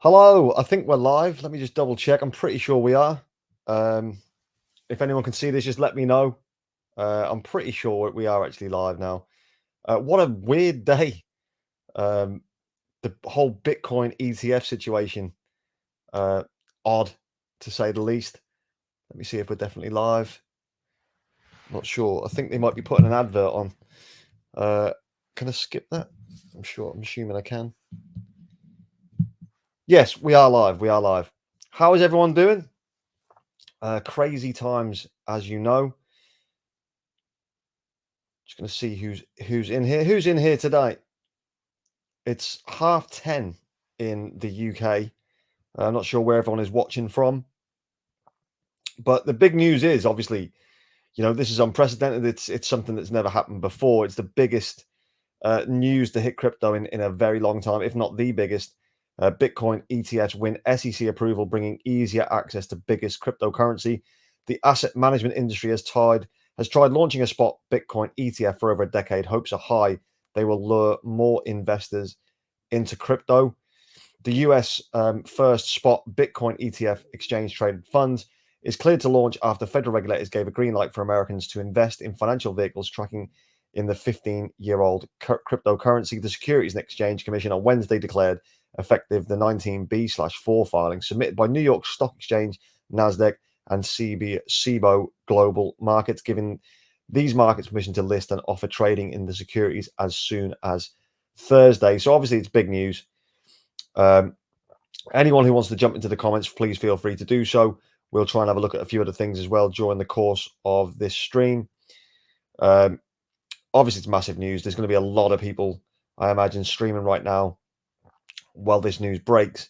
Hello, I think we're live. Let me just double check. I'm pretty sure we are. Um, if anyone can see this, just let me know. I'm pretty sure we are actually live now. What a weird day. Um, the whole Bitcoin ETF situation. Uh, Odd, to say the least. Let me see if we're definitely live. Not sure. I think they might be putting an advert on. Can I skip that? I'm assuming I can. Yes, we are live. We are live. How is everyone doing? Crazy times, as you know. Just going to see who's in here. Who's in here today? It's 10:30 in the UK. I'm not sure where everyone is watching from, but the big news is obviously, this is unprecedented. It's something that's never happened before. It's the biggest news to hit crypto in a very long time, if not the biggest. Bitcoin ETFs win SEC approval, bringing easier access to biggest cryptocurrency. The asset management industry has tried launching a spot Bitcoin ETF for over a decade. Hopes are high they will lure more investors into crypto. The US first spot Bitcoin ETF exchange traded funds is cleared to launch after federal regulators gave a green light for Americans to invest in financial vehicles tracking in the 15-year-old cryptocurrency. The Securities and Exchange Commission on Wednesday declared effective the 19B/4 filing submitted by New York Stock Exchange, NASDAQ, and CBOE Global Markets, giving these markets permission to list and offer trading in the securities as soon as Thursday. So obviously it's big news. Anyone who wants to jump into the comments, please feel free to do so. We'll try and have a look at a few other things as well during the course of this stream. Obviously, it's massive news. There's going to be a lot of people, I imagine, streaming right now while this news breaks.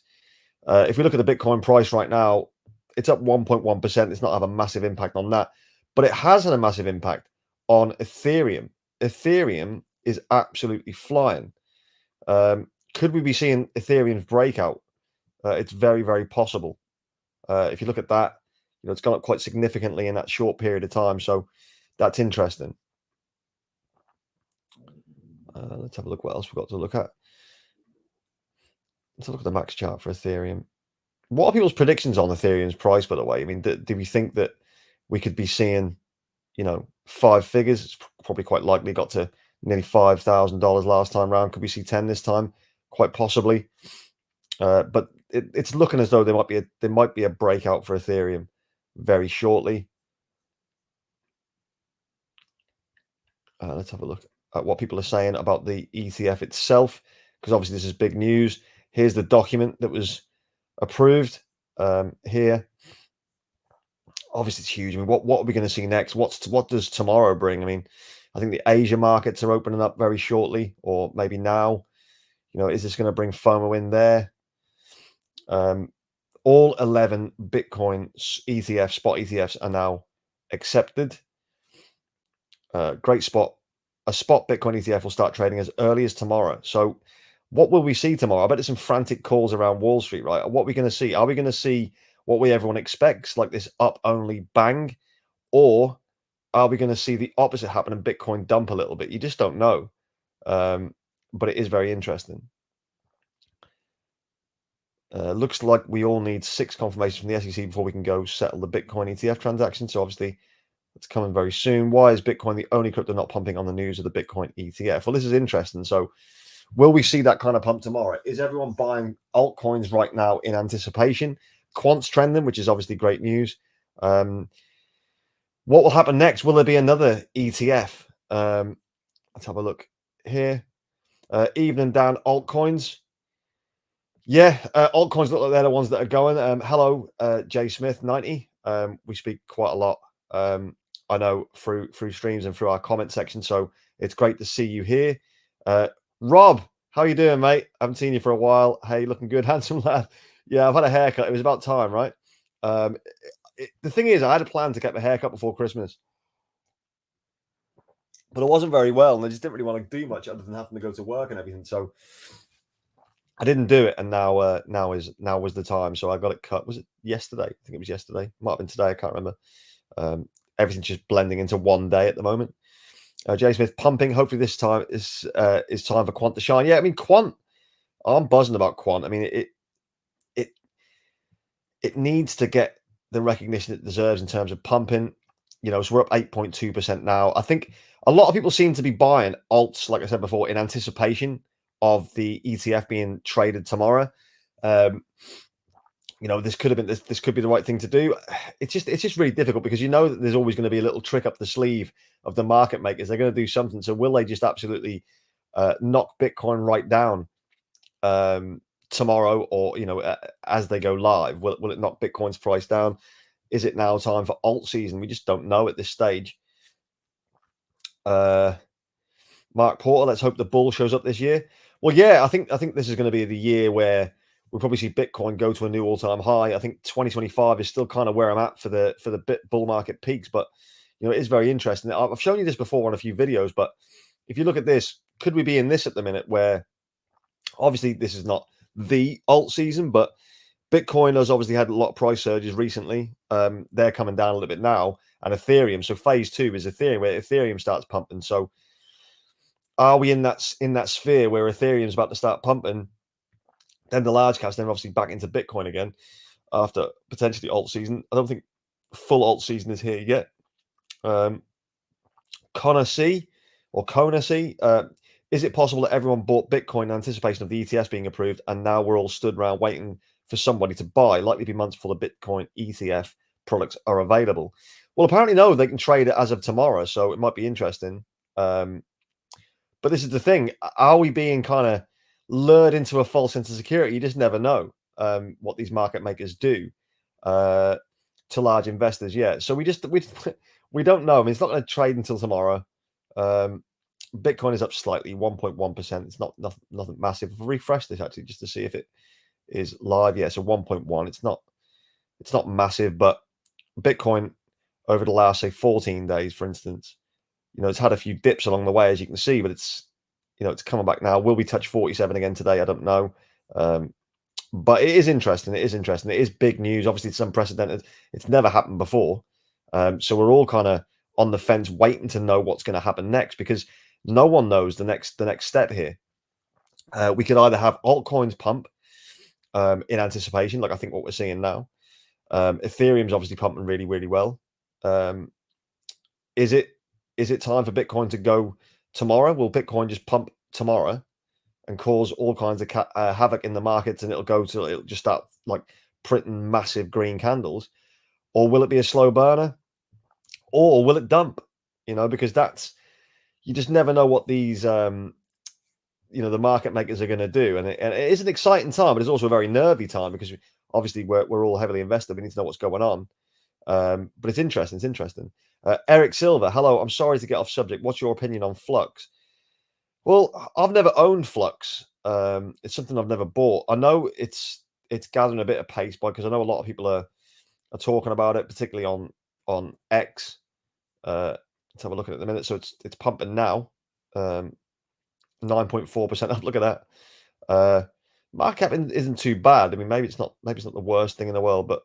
If we look at the Bitcoin price right now, it's up 1.1%. It's not have a massive impact on that, but it has had a massive impact on Ethereum. Ethereum is absolutely flying. Could we be seeing Ethereum's breakout? It's very, very possible. If you look at that, it's gone up quite significantly in that short period of time. So that's interesting. Let's have a look what else we've got to look at. Let's look at the max chart for Ethereum. What are people's predictions on Ethereum's price, by the way? I mean, do we think that we could be seeing, 5 figures? It's probably quite likely. Got to nearly $5,000 last time round. Could we see 10 this time? Quite possibly. But it's looking as though there might be a breakout for Ethereum very shortly. Let's have a look at what people are saying about the ETF itself, because obviously this is big news. Here's the document that was approved here. Obviously, it's huge. I mean, what are we going to see next? What does tomorrow bring? I mean, I think the Asia markets are opening up very shortly, or maybe now. Is this going to bring FOMO in there? All 11 Bitcoin ETFs, spot ETFs, are now accepted. Great spot. A spot Bitcoin ETF will start trading as early as tomorrow. So what will we see tomorrow? I bet there's some frantic calls around Wall Street, right? What are we going to see? Are we going to see what everyone expects, like this up-only bang? Or are we going to see the opposite happen and Bitcoin dump a little bit? You just don't know. But it is very interesting. Looks like we all need 6 confirmations from the SEC before we can go settle the Bitcoin ETF transaction. So obviously, it's coming very soon. Why is Bitcoin the only crypto not pumping on the news of the Bitcoin ETF? Well, this is interesting. So will we see that kind of pump tomorrow? Is everyone buying altcoins right now in anticipation? Quant's trending, which is obviously great news. What will happen next? Will there be another ETF? Let's have a look here. Evening down altcoins. Yeah, altcoins look like they're the ones that are going. Hello, Jay Smith 90. We speak quite a lot. I know through streams and through our comment section. So it's great to see you here. Rob, how you doing, mate? I haven't seen you for a while. Hey, looking good, handsome lad. Yeah, I've had a haircut. It was about time, right? The thing is, I had a plan to get my haircut before Christmas, but I wasn't very well, and I just didn't really want to do much other than having to go to work and everything. So I didn't do it, and now was the time. So I got it cut. Was it yesterday? I think it was yesterday. Might have been today. I can't remember. Everything's just blending into one day at the moment. Jay Smith pumping. Hopefully this time is time for Quant to shine. Yeah, I mean Quant. I'm buzzing about Quant. I mean it needs to get the recognition it deserves in terms of pumping. So we're up 8.2% now. I think a lot of people seem to be buying alts, like I said before, in anticipation of the ETF being traded tomorrow. This could have been this could be the right thing to do. It's just really difficult because that there's always going to be a little trick up the sleeve of the market makers. They're going to do something. So will they just absolutely knock Bitcoin right down tomorrow, or as they go live? Will it knock Bitcoin's price down? Is it now time for alt season? We just don't know at this stage. Mark Porter, let's hope the bull shows up this year. Well, yeah, I think this is going to be the year where we'll probably see Bitcoin go to a new all-time high. I think 2025 is still kind of where I'm at for the bull market peaks, but it is very interesting. I've shown you this before on a few videos, but if you look at this, could we be in this at the minute where obviously this is not the alt season, but Bitcoin has obviously had a lot of price surges recently. They're coming down a little bit now, and Ethereum. So phase 2 is Ethereum, where Ethereum starts pumping. So are we in that sphere where Ethereum's about to start pumping? Then the large caps, then obviously back into Bitcoin again after potentially alt season. I don't think full alt season is here yet. Connor C or Kona C, is it possible that everyone bought Bitcoin in anticipation of the ETFs being approved, and now we're all stood around waiting for somebody to buy? Likely to be months before the Bitcoin ETF products are available. Well, apparently no, they can trade it as of tomorrow, so it might be interesting. But this is the thing: are we being kind of lured into a false sense of security? You just never know what these market makers do to large investors. Yeah, so we don't know. I mean, it's not going to trade until tomorrow. Bitcoin is up slightly, 1.1%. It's nothing massive. I've refreshed this actually just to see if it is live. Yeah, so 1.1. It's not massive, but Bitcoin over the last, say, 14 days, for instance, it's had a few dips along the way, as you can see, but it's coming back now. Will we touch 47 again today? I don't know. But it is interesting. It is interesting. It is big news. Obviously, it's unprecedented. It's never happened before. So we're all kind of on the fence waiting to know what's going to happen next, because no one knows the next step here. We could either have altcoins pump in anticipation, like I think what we're seeing now. Ethereum's obviously pumping really, really well. Is it time for Bitcoin to go tomorrow? Will Bitcoin just pump tomorrow and cause all kinds of havoc in the markets, and it'll just start like printing massive green candles? Or will it be a slow burner? Or will it dump? Because you just never know what these the market makers are going to do, and it is an exciting time, but it's also a very nervy time because obviously we're all heavily invested. We need to know what's going on. But it's interesting. It's interesting. Eric Silver, hello. I'm sorry to get off subject. What's your opinion on Flux? Well, I've never owned Flux. It's something I've never bought. I know it's gathering a bit of pace because I know a lot of people are talking about it, particularly on X. Let's have a look at it in a minute. So it's pumping now. 9.4% up. Look at that. Market cap isn't too bad. I mean, maybe it's not the worst thing in the world, but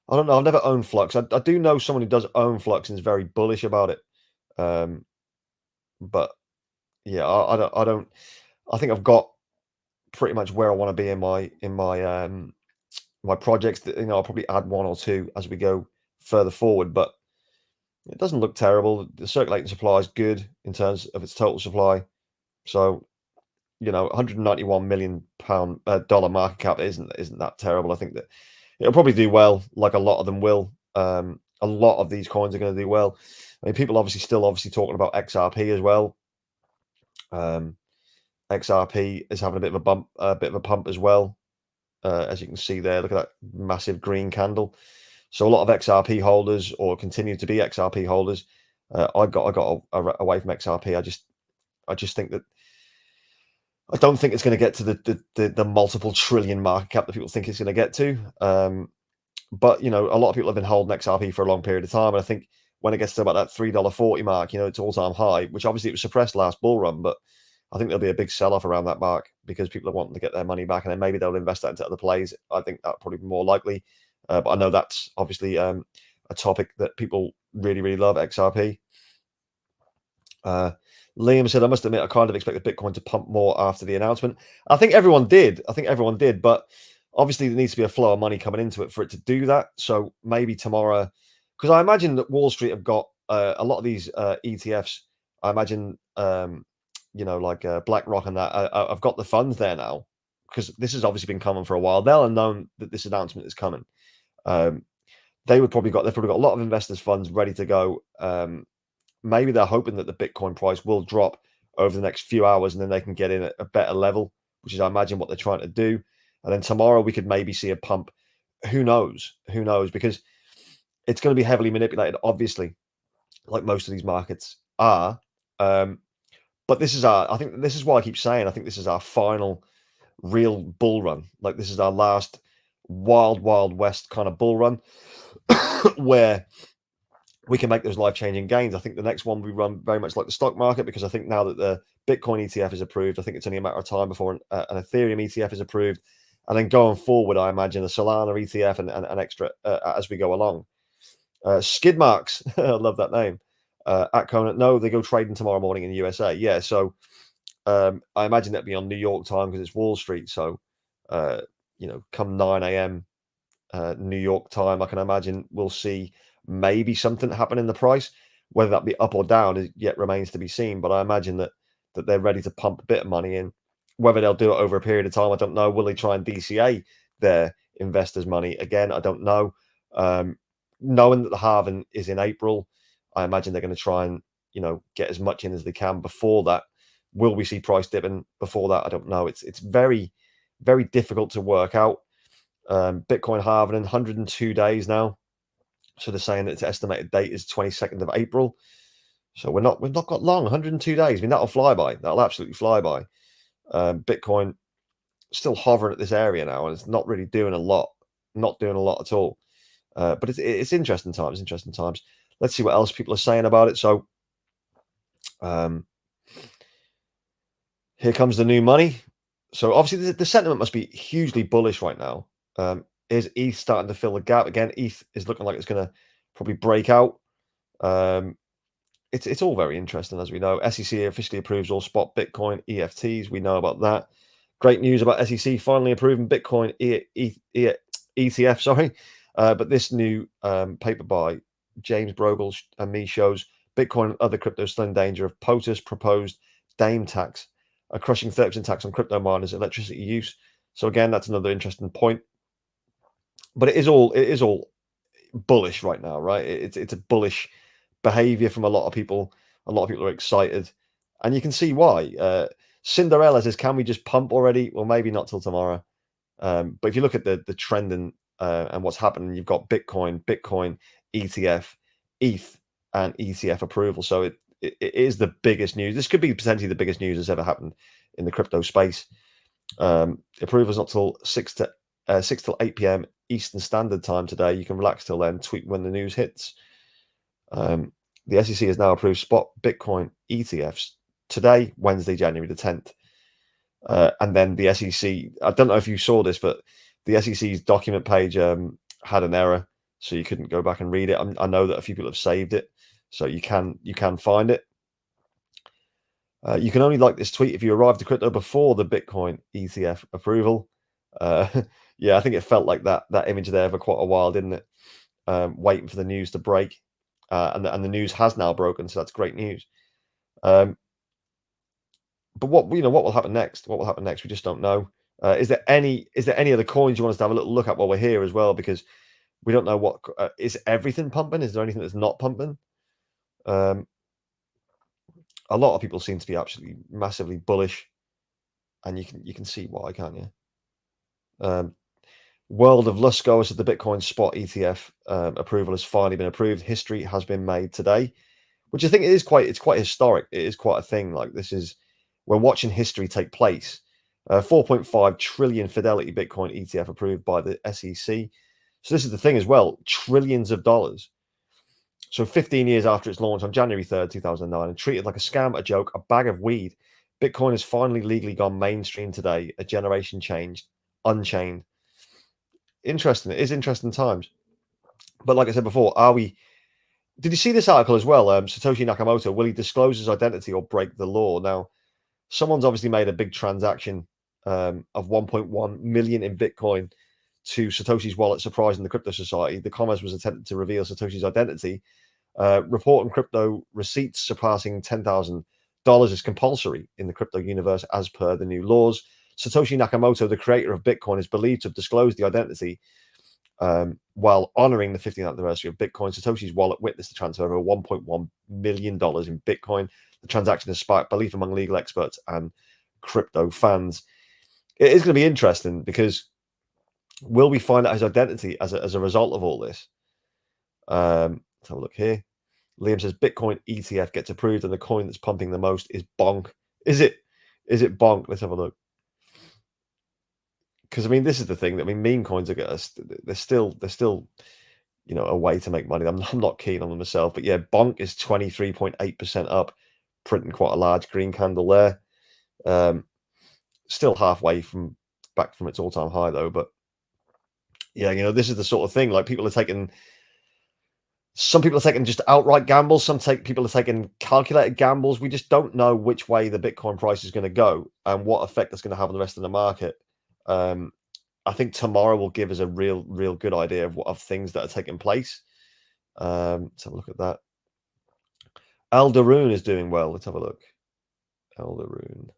I don't know. I've never owned Flux. I do know someone who does own Flux and is very bullish about it. But yeah, I don't. I think I've got pretty much where I want to be in my projects. I'll probably add one or two as we go further forward, but it doesn't look terrible. The circulating supply is good in terms of its total supply. So, 191 million dollar market cap isn't that terrible. I think that it'll probably do well, like a lot of them will. A lot of these coins are going to do well. I mean, people still talking about XRP as well. XRP is having a bit of a pump as well. As you can see there, look at that massive green candle. So a lot of XRP holders, or continue to be XRP holders. I got away from XRP. I just think that I don't think it's going to get to the multiple trillion market cap that people think it's going to get to. But a lot of people have been holding XRP for a long period of time, and I think when it gets to about that $3.40 mark, it's all-time high, which obviously it was suppressed last bull run, but I think there'll be a big sell-off around that mark because people are wanting to get their money back, and then maybe they'll invest that into other plays. I think that'll probably be more likely. But I know that's obviously a topic that people really, really love, XRP. Liam said, I must admit, I kind of expected Bitcoin to pump more after the announcement. I think everyone did. But Obviously, there needs to be a flow of money coming into it for it to do that. So maybe tomorrow, because I imagine that Wall Street have got a lot of these ETFs. I imagine, like BlackRock and that, I've got the funds there now, because this has obviously been coming for a while. They'll have known that this announcement is coming. They've probably got a lot of investors' funds ready to go. Maybe they're hoping that the Bitcoin price will drop over the next few hours, and then they can get in at a better level, which is, I imagine, what they're trying to do. And then tomorrow we could maybe see a pump. Who knows? Who knows? Because it's going to be heavily manipulated, obviously, like most of these markets are. But this is I think this is why I keep saying, I think this is our final real bull run. Like, this is our last wild, wild west kind of bull run where we can make those life-changing gains. I think the next one we run very much like the stock market, because I think now that the Bitcoin ETF is approved, I think it's only a matter of time before an Ethereum ETF is approved. And then going forward, I imagine a Solana ETF and extra as we go along. Skid marks, I love that name. At Conant, no, they go trading tomorrow morning in the USA. Yeah, so I imagine that'd be on New York time because it's Wall Street. So, come 9 a.m. New York time, I can imagine we'll see maybe something happen in the price. Whether that be up or down is yet remains to be seen. But I imagine that they're ready to pump a bit of money in. Whether they'll do it over a period of time, I don't know. Will they try and DCA their investors' money again? I don't know. Knowing that the halving is in April, I imagine they're going to try and get as much in as they can before that. Will we see price dipping before that? I don't know. It's very, very difficult to work out. Bitcoin halving in 102 days now. So they're saying that its estimated date is 22nd of April. So we've not got long, 102 days. I mean, that'll fly by. That'll absolutely fly by. Bitcoin still hovering at this area now, and it's not really doing a lot. Not doing a lot at all. But it's interesting times. Interesting times. Let's see what else people are saying about it. So here comes the new money. So obviously the sentiment must be hugely bullish right now. Is ETH starting to fill the gap again? ETH is looking like it's going to probably break out. It's all very interesting, as we know. SEC officially approves all spot Bitcoin EFTs. We know about that. Great news about SEC finally approving Bitcoin ETF. Sorry, but this new paper by James Brogle and me shows Bitcoin and other cryptos still in danger of POTUS proposed DAME tax, a crushing 30% tax on crypto miners' electricity use. So again, that's another interesting point. But it is all bullish right now, right? It's a bullish behavior from a lot of people. A lot of people are excited, and you can see why. Cinderella says, "Can we just pump already?" Well, maybe not till tomorrow. But if you look at the trend and what's happening, you've got Bitcoin, ETF, ETH, and ETF approval. So it is the biggest news. This could be potentially the biggest news that's ever happened in the crypto space. Approval's not till 6 till 8 p.m. Eastern Standard Time today. You can relax till then. Tweet when the news hits. The SEC has now approved spot Bitcoin ETFs today, Wednesday, January the 10th. And then the SEC, I don't know if you saw this, but the SEC's document page had an error, so you couldn't go back and read it. I know that a few people have saved it, so you can find it. You can only like this tweet if you arrived to crypto before the Bitcoin ETF approval. Yeah, I think it felt like that image there for quite a while, didn't it? Waiting for the news to break, and the news has now broken, so that's great news. But what will happen next? What will happen next? We just don't know. Is there any other coins you want us to have a little look at while we're here as well? Because we don't know what is everything pumping. Is there anything that's not pumping? A lot of people seem to be absolutely massively bullish, and you can see why, can't you? World of Lusco said the Bitcoin spot ETF approval has finally been approved. History has been made today, which I think it's quite historic. It is quite a thing. Like, we're watching history take place. 4.5 trillion Fidelity Bitcoin ETF approved by the SEC. So this is the thing as well, trillions of dollars. So 15 years after its launch on January 3rd, 2009, and treated like a scam, a joke, a bag of weed, Bitcoin has finally legally gone mainstream today. A generation changed, unchained. Interesting. It is interesting times. But like I said before, did you see this article as well? Satoshi Nakamoto, will he disclose his identity or break the law? Now, someone's obviously made a big transaction of 1.1 million in Bitcoin to Satoshi's wallet surprising the crypto society. The commerce was attempted to reveal Satoshi's identity. Reporting crypto receipts surpassing $10,000 is compulsory in the crypto universe as per the new laws. Satoshi Nakamoto, the creator of Bitcoin, is believed to have disclosed the identity while honoring the 15th anniversary of Bitcoin. Satoshi's wallet witnessed the transfer of over $1.1 million in Bitcoin. The transaction has sparked belief among legal experts and crypto fans. It is going to be interesting because will we find out his identity as a result of all this? Let's have a look here. Liam says Bitcoin ETF gets approved and the coin that's pumping the most is Bonk. Is it Bonk? Let's have a look. Because I mean, this is the thing. I mean, meme coins are they're still a way to make money. I'm not keen on them myself, but yeah, Bonk is 23.8% up, printing quite a large green candle there. Still halfway back from its all-time high though, but yeah, this is the sort of thing. Like some people are taking just outright gambles. Some people are taking calculated gambles. We just don't know which way the Bitcoin price is going to go and what effect that's going to have on the rest of the market. I think tomorrow will give us a real good idea of things that are taking place. Let's have a look at that. Eldaroon is doing well. Let's have a look. Eldaroon.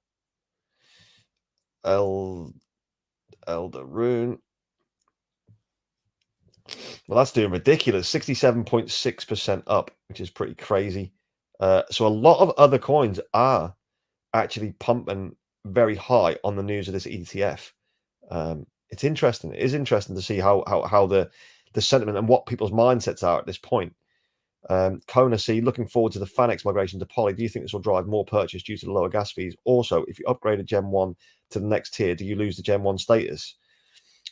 Eldaroon. Well, that's doing ridiculous. 67.6% up, which is pretty crazy. So a lot of other coins are actually pumping very high on the news of this ETF. It's interesting. It is interesting to see how the sentiment and what people's mindsets are at this point. Kona C, looking forward to the Fanex migration to Poly. Do you think this will drive more purchase due to the lower gas fees? Also, if you upgrade a Gen 1 to the next tier, do you lose the Gen 1 status?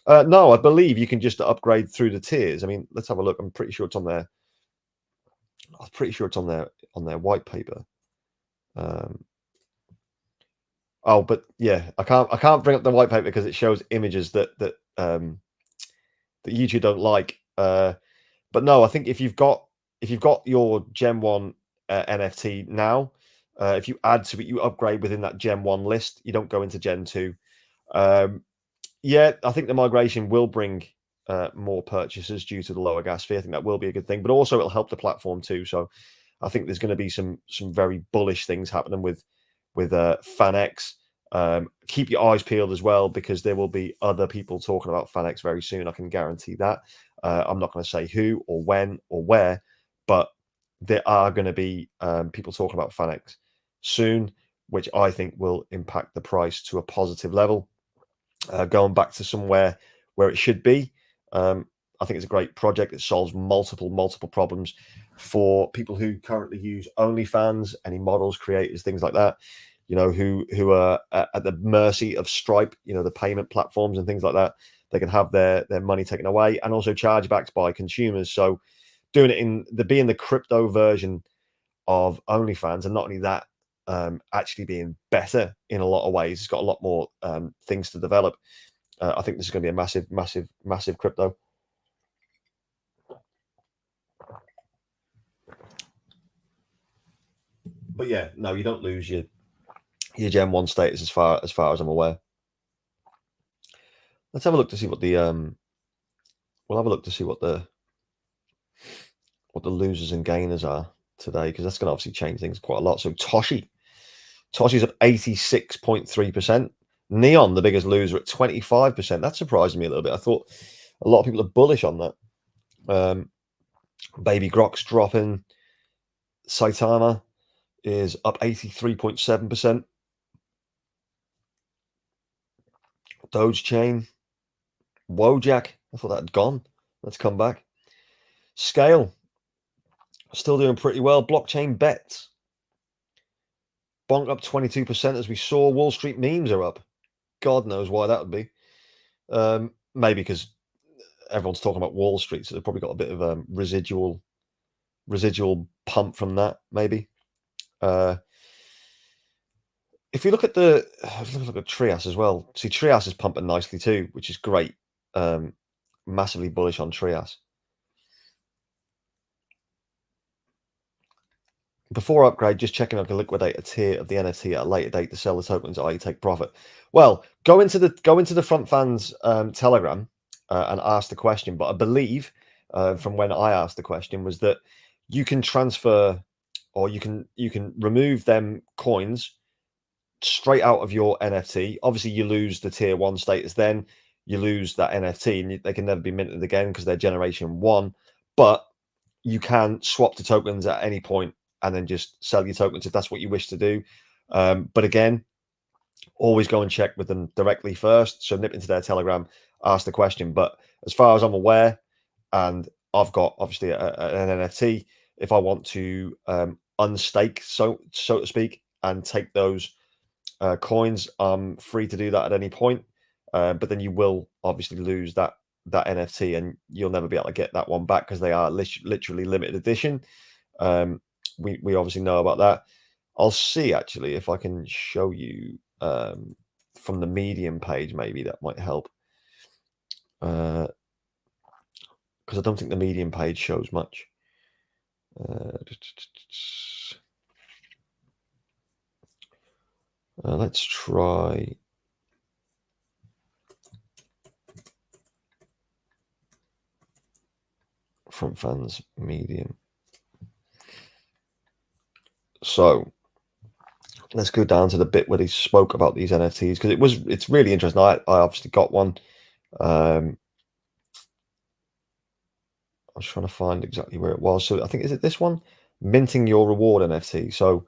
No, I believe you can just upgrade through the tiers. I mean, let's have a look. I'm pretty sure it's on there. I'm pretty sure it's on their white paper. Oh, but yeah, I can't bring up the white paper because it shows images that YouTube don't like. But no, I think if you've got your Gen 1 NFT now, if you add to it, you upgrade within that Gen 1 list. You don't go into Gen 2. Yeah, I think the migration will bring more purchases due to the lower gas fee. I think that will be a good thing, but also it'll help the platform too. So I think there's going to be some very bullish things happening with Fanex. Keep your eyes peeled as well, because there will be other people talking about Fanex very soon. I can guarantee that. I'm not going to say who or when or where, but there are going to be people talking about Fanex soon, which I think will impact the price to a positive level. Going back to somewhere where it should be. I think it's a great project. It solves multiple problems for people who currently use OnlyFans, any models, creators, things like that, who are at the mercy of Stripe, the payment platforms and things like that. They can have their money taken away and also chargebacks by consumers. So doing it being the crypto version of OnlyFans, and not only that, actually being better in a lot of ways. It's got a lot more things to develop. I think this is going to be a massive crypto. But yeah, no, you don't lose your Gen 1 status as far as I'm aware. Let's have a look to see what the we'll have a look to see what the losers and gainers are today, because that's going to obviously change things quite a lot. So Toshi's up 86.3%. Neon, the biggest loser, at 25%. That surprised me a little bit. I thought a lot of people are bullish on that. Baby Grok's dropping. Saitama is up 83.7%. Dogechain. Wojak, I thought that had gone. Let's come back. Scale, still doing pretty well. Blockchain bets. Bonk up 22%, as we saw. Wall Street memes are up. God knows why that would be. Maybe because everyone's talking about Wall Street, so they've probably got a bit of a residual pump from that, maybe. If you look at Trias as well, see, Trias is pumping nicely too, which is great. Massively bullish on Trias. Before upgrade, just checking I can liquidate a tier of the NFT at a later date to sell the tokens, i.e. take profit. Well, go into the front fans Telegram and asked the question, but I believe from when I asked the question was that you can transfer, or you can remove them coins straight out of your NFT. Obviously, you lose the tier 1 status, then you lose that NFT, and they can never be minted again because they're generation 1. But you can swap the tokens at any point and then just sell your tokens if that's what you wish to do. But again, always go and check with them directly first. So nip into their Telegram, ask the question. But as far as I'm aware, and I've got obviously an NFT, if I want to unstake, so to speak, and take those coins, I'm free to do that at any point. But then you will obviously lose that NFT, and you'll never be able to get that one back because they are literally limited edition. We obviously know about that. I'll see actually if I can show you from the Medium page. Maybe that might help, because I don't think the Medium page shows much. Let's try. From Fans Medium. So let's go down to the bit where they spoke about these NFTs, because it's really interesting. I obviously got one. I was trying to find exactly where it was. So I think, is it this one? Minting your reward NFT. So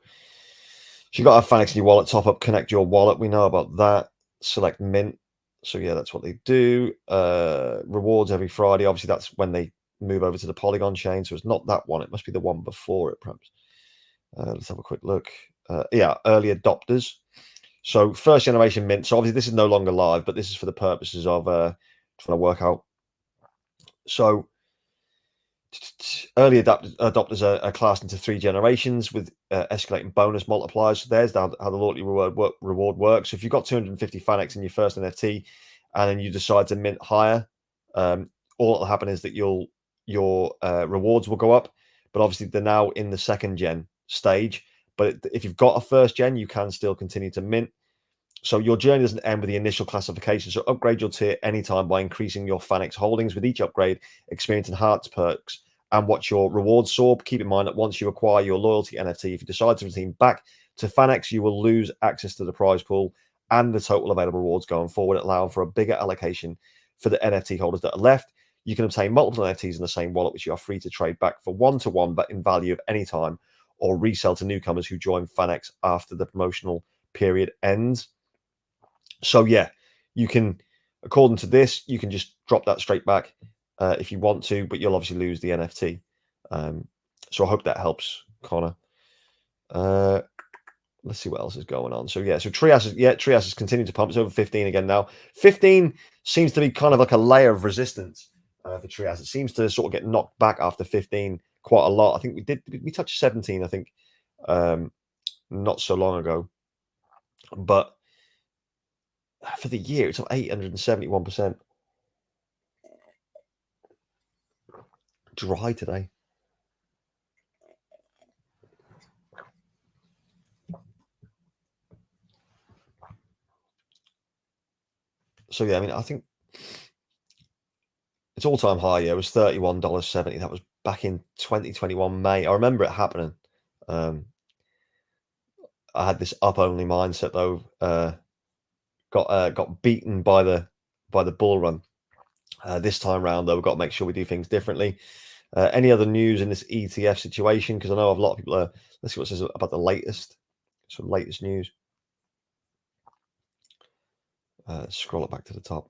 you got to have Fanex in your wallet, top up, connect your wallet. We know about that. Select mint. So yeah, that's what they do. Rewards every Friday. Obviously, that's when they move over to the Polygon chain. So it's not that one. It must be the one before it, perhaps. Let's have a quick look. Yeah, early adopters. So first generation mint. So obviously this is no longer live, but this is for the purposes of trying to work out. So early adopters are classed into 3 generations with escalating bonus multipliers. So there's how the loyalty reward works. So if you've got 250 Fanex in your first NFT, and then you decide to mint higher, all that'll happen is that your rewards will go up. But obviously they're now in the second gen stage. But if you've got a first gen, you can still continue to mint. So your journey doesn't end with the initial classification. So upgrade your tier anytime by increasing your Fanex holdings. With each upgrade, experience enhanced perks and watch your rewards soar. Keep in mind that once you acquire your loyalty NFT, if you decide to redeem back to Fanex, you will lose access to the prize pool and the total available rewards going forward, allowing for a bigger allocation for the NFT holders that are left. You can obtain multiple NFTs in the same wallet, which you are free to trade back for 1-to-1, but in value of any time, or resell to newcomers who join Fanex after the promotional period ends. So yeah, you can, according to this, you can just drop that straight back if you want to, but you'll obviously lose the NFT. So I hope that helps, Connor. Let's see what else is going on. So yeah, so Trias has continued to pump. It's over 15 again now. 15 seems to be kind of like a layer of resistance for Trias. It seems to sort of get knocked back after 15 quite a lot. I think we touched 17, I think, not so long ago. But for the year, it's up 871%. Dry today. So yeah, I mean, I think its all-time high, yeah, was $31.70. That was back in 2021 May. I remember it happening. I had this up-only mindset though. Got beaten by the bull run. This time round, though, we've got to make sure we do things differently. Any other news in this ETF situation? Because I know a lot of people are. Let's see what it says about the latest. Some latest news. Scroll it back to the top.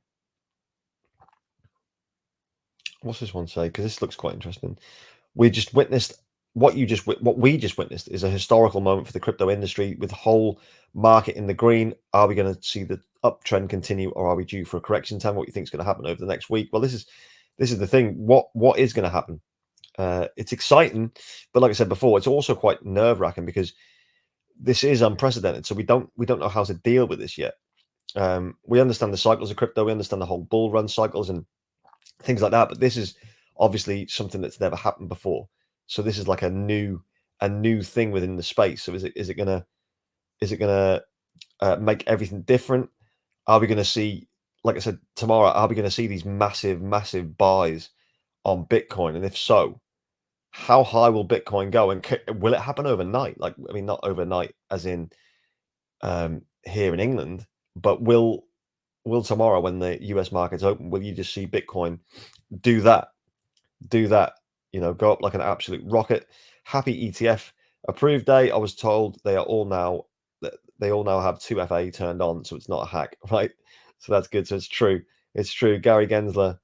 What's this one say? Because this looks quite interesting. We just witnessed what we just witnessed is a historical moment for the crypto industry, with the whole market in the green. Are we going to see the uptrend continue, or are we due for a correction? Tell me what you think is going to happen over the next week. Well, this is the thing. What is going to happen? It's exciting, but like I said before, it's also quite nerve-wracking because this is unprecedented. So we don't know how to deal with this yet. We understand the cycles of crypto. We understand the whole bull run cycles and things like that. But this is obviously something that's never happened before. So this is like a new thing within the space. So is it gonna make everything different? Are we going to see like I said, tomorrow, are we going to see these massive, massive buys on Bitcoin? And if so, how high will Bitcoin go? And will it happen overnight? Like, I mean, not overnight as in here in England, but will tomorrow, when the US markets open, will you just see Bitcoin do that? Go up like an absolute rocket. Happy ETF approved day. I was told they all now have 2FA turned on, so it's not a hack, right? So that's good. So it's true. It's true. Gary Gensler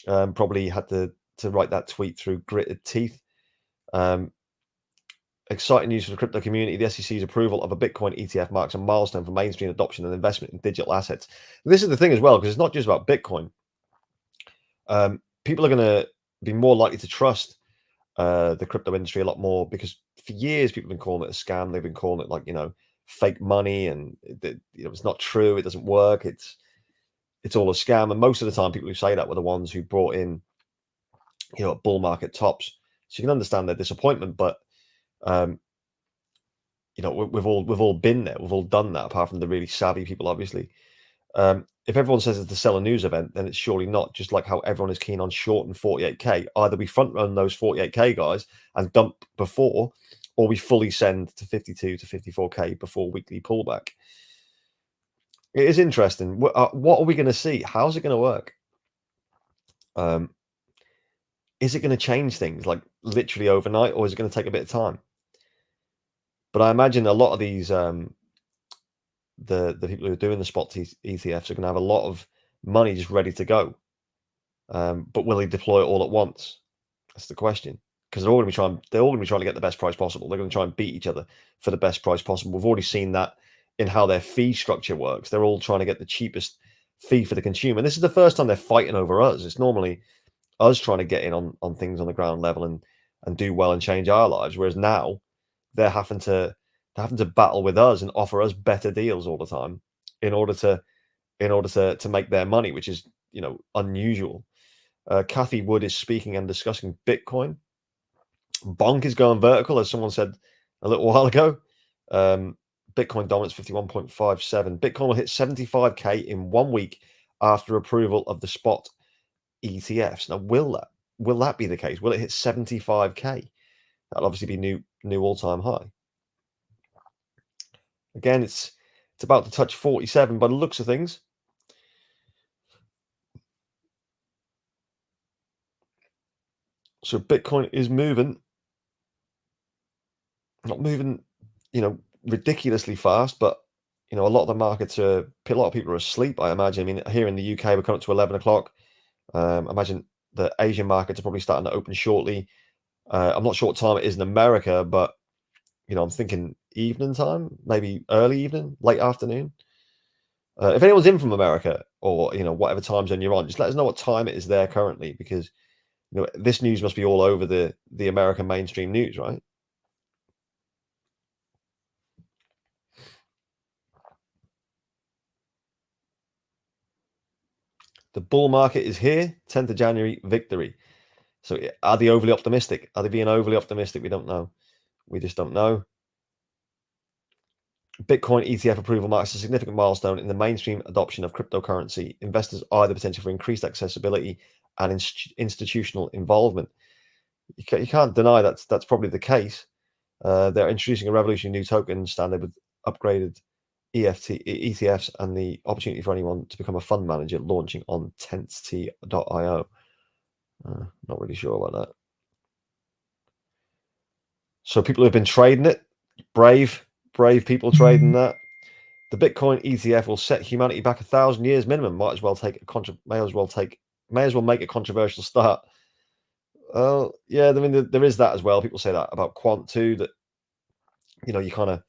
probably had to write that tweet through gritted teeth. Exciting news for the crypto community. The SEC's approval of a Bitcoin ETF marks a milestone for mainstream adoption and investment in digital assets. And this is the thing as well, because it's not just about Bitcoin. People are going to be more likely to trust the crypto industry a lot more, because for years people have been calling it a scam. They've been calling it, like, fake money, and it's not true. It doesn't work. It's all a scam. And most of the time, people who say that were the ones who brought in, at bull market tops. So you can understand their disappointment, but we've all been there. We've all done that, apart from the really savvy people, obviously. If everyone says it's to sell a news event, then it's surely not. Just like how everyone is keen on short and 48k. Either we front run those 48k guys and dump before, or we fully send to 52 to 54k before weekly pullback. It is interesting. What are we going to see? How's it going to work? Is it going to change things like literally overnight, or is it going to take a bit of time? But I imagine a lot of these the people who are doing the spot ETFs are going to have a lot of money just ready to go. But will they deploy it all at once? That's the question. Because they're all going to be trying to get the best price possible. They're going to try and beat each other for the best price possible. We've already seen that in how their fee structure works. They're all trying to get the cheapest fee for the consumer. And this is the first time they're fighting over us. It's normally us trying to get in on things on the ground level and do well and change our lives. Whereas now they're having to battle with us and offer us better deals all the time in order to make their money, which is unusual. Kathy Wood is speaking and discussing Bitcoin. Bonk is going vertical, as someone said a little while ago. Bitcoin dominance 51.57. Bitcoin will hit 75k in 1 week after approval of the spot ETFs. Now, will that be the case? Will it hit 75k? That'll obviously be new all-time high. Again, it's about to touch 47 by the looks of things. So Bitcoin is moving. Not moving, ridiculously fast, but a lot of the markets a lot of people are asleep, I imagine. I mean, here in the UK, we're coming up to 11 o'clock. I imagine the Asian markets are probably starting to open shortly. I'm not sure what time it is in America, but I'm thinking evening time, maybe early evening, late afternoon. If anyone's in from America, or whatever time zone you're on, just let us know what time it is there currently, because this news must be all over the American mainstream news, right? The bull market is here. 10th of January, victory. So are they overly optimistic? Are they being overly optimistic? We don't know. We just don't know. Bitcoin ETF approval marks a significant milestone in the mainstream adoption of cryptocurrency. Investors eye the potential for increased accessibility and institutional involvement. You can't deny that's probably the case. They're introducing a revolutionary new token standard with upgraded ETFs and the opportunity for anyone to become a fund manager, launching on tenth.io. Not really sure about that. So people who've been trading it, brave people trading that. The Bitcoin ETF will set humanity back 1,000 years minimum. May as well make a controversial start. Yeah, I mean, there is that as well. People say that about quant too, that you kind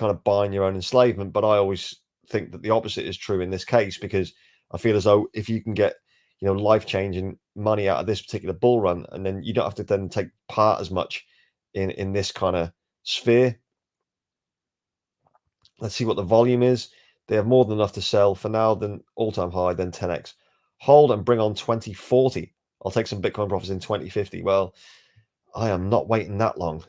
of buying your own enslavement. But I always think that the opposite is true in this case, because I feel as though if you can get life-changing money out of this particular bull run, and then you don't have to then take part as much in this kind of sphere. Let's see what the volume is. They have more than enough to sell for now, then all-time high, then 10x. Hold and bring on 2040. I'll take some Bitcoin profits in 2050. Well, I am not waiting that long.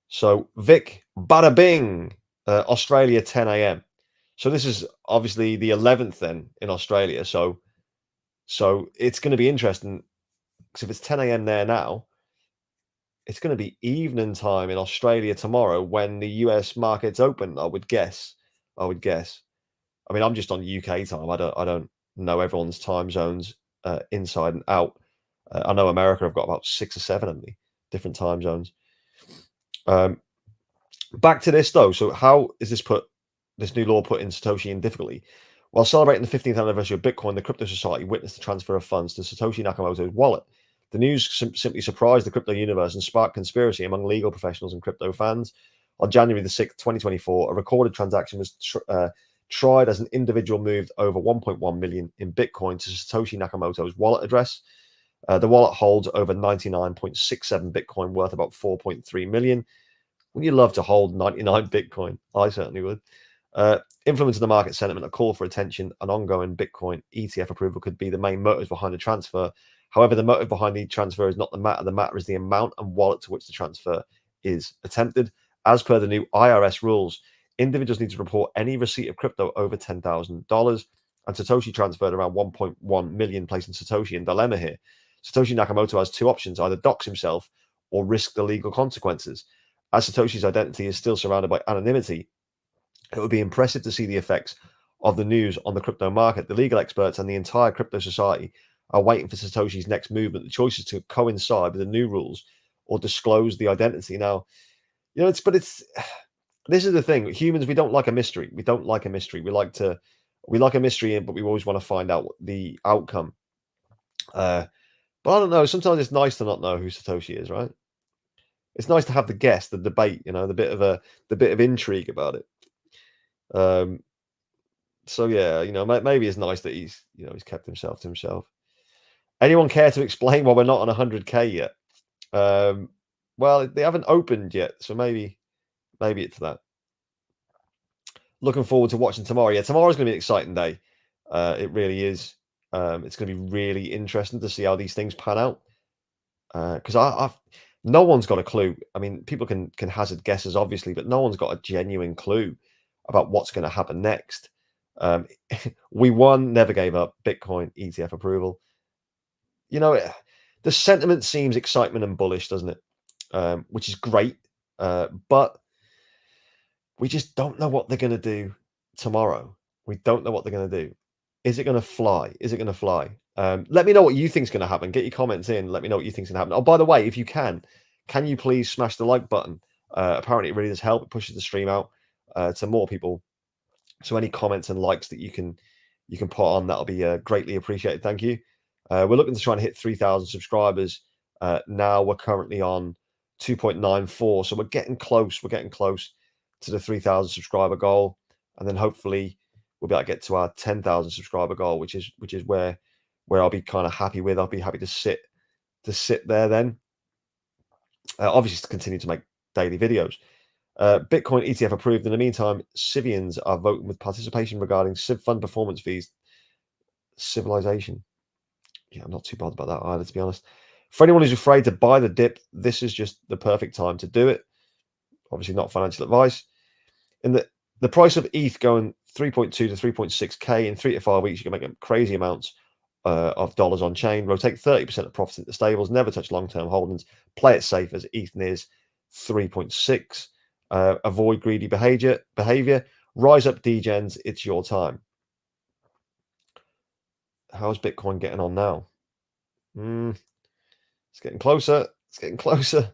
So Vic, bada bing. Australia 10 a.m. So this is obviously the 11th then in Australia. So it's going to be interesting because if it's 10 a.m. there now, it's going to be evening time in Australia tomorrow when the US markets open. I would guess. I would guess. I mean, I'm just on UK time. I don't know everyone's time zones inside and out. I know America have got about 6 or 7 of the different time zones. Back to this though. So how is this new law put in Satoshi in difficulty? While celebrating the 15th anniversary of Bitcoin, the crypto society witnessed the transfer of funds to Satoshi Nakamoto's wallet. The news simply surprised the crypto universe and sparked conspiracy among legal professionals and crypto fans. On January the 6th, 2024, a recorded transaction was tried as an individual moved over 1.1 million in Bitcoin to Satoshi Nakamoto's wallet address. The wallet holds over 99.67 Bitcoin, worth about 4.3 million. Wouldn't you love to hold 99 Bitcoin? I certainly would. Influencing the market sentiment, a call for attention, an ongoing Bitcoin ETF approval could be the main motives behind the transfer. However, the motive behind the transfer is not the matter. The matter is the amount and wallet to which the transfer is attempted. As per the new IRS rules, individuals need to report any receipt of crypto over $10,000, and Satoshi transferred around 1.1 million, placing Satoshi in dilemma here. Satoshi Nakamoto has two options: either dox himself or risk the legal consequences. As Satoshi's identity is still surrounded by anonymity, it would be impressive to see the effects of the news on the crypto market. The legal experts and the entire crypto society are waiting for Satoshi's next movement. The choice is to coincide with the new rules or disclose the identity. Now, this is the thing. Humans, we don't like a mystery. We don't like a mystery. We like a mystery, but we always want to find out the outcome. But I don't know. Sometimes it's nice to not know who Satoshi is, right? It's nice to have the guess, the debate, the bit of intrigue about it. So yeah, maybe it's nice that he's kept himself to himself. Anyone care to explain why we're not on 100K yet? Well, they haven't opened yet, so maybe it's that. Looking forward to watching tomorrow. Yeah, tomorrow's going to be an exciting day. It really is. It's going to be really interesting to see how these things pan out. Because no one's got a clue. I mean, people can hazard guesses, obviously, but no one's got a genuine clue about what's going to happen next. We won, never gave up. Bitcoin ETF approval. The sentiment seems excitement and bullish, doesn't it? Which is great, but we just don't know what they're going to do tomorrow. We don't know what they're going to do. Is it going to fly? Is it going to fly? Let me know what you think is going to happen. Get your comments in. Let me know what you think is going to happen. Oh, by the way, if you can you please smash the like button? Apparently, it really does help. It pushes the stream out to more people. So any comments and likes that you can put on, that'll be greatly appreciated. Thank you. We're looking to try and hit 3,000 subscribers. Now we're currently on 2.94, so we're getting close. We're getting close to the 3,000 subscriber goal, and then hopefully we'll be able to get to our 10,000 subscriber goal, which is where I'll be kind of happy with. I'll be happy to sit there then. Obviously, to continue to make daily videos. Bitcoin ETF approved. In the meantime, Civians are voting with participation regarding Civ Fund performance fees. Civilization. Yeah, I'm not too bothered about that either, to be honest. For anyone who's afraid to buy the dip, this is just the perfect time to do it. Obviously, not financial advice. In the price of ETH going 3.2 to 3.6K in 3 to 5 weeks, you can make crazy amounts of dollars on chain. Rotate 30% of profits into stables. Never touch long-term holdings. Play it safe as ETH nears 3.6. Avoid greedy behavior. Rise up, degens. It's your time. How's Bitcoin getting on now? It's getting closer. It's getting closer.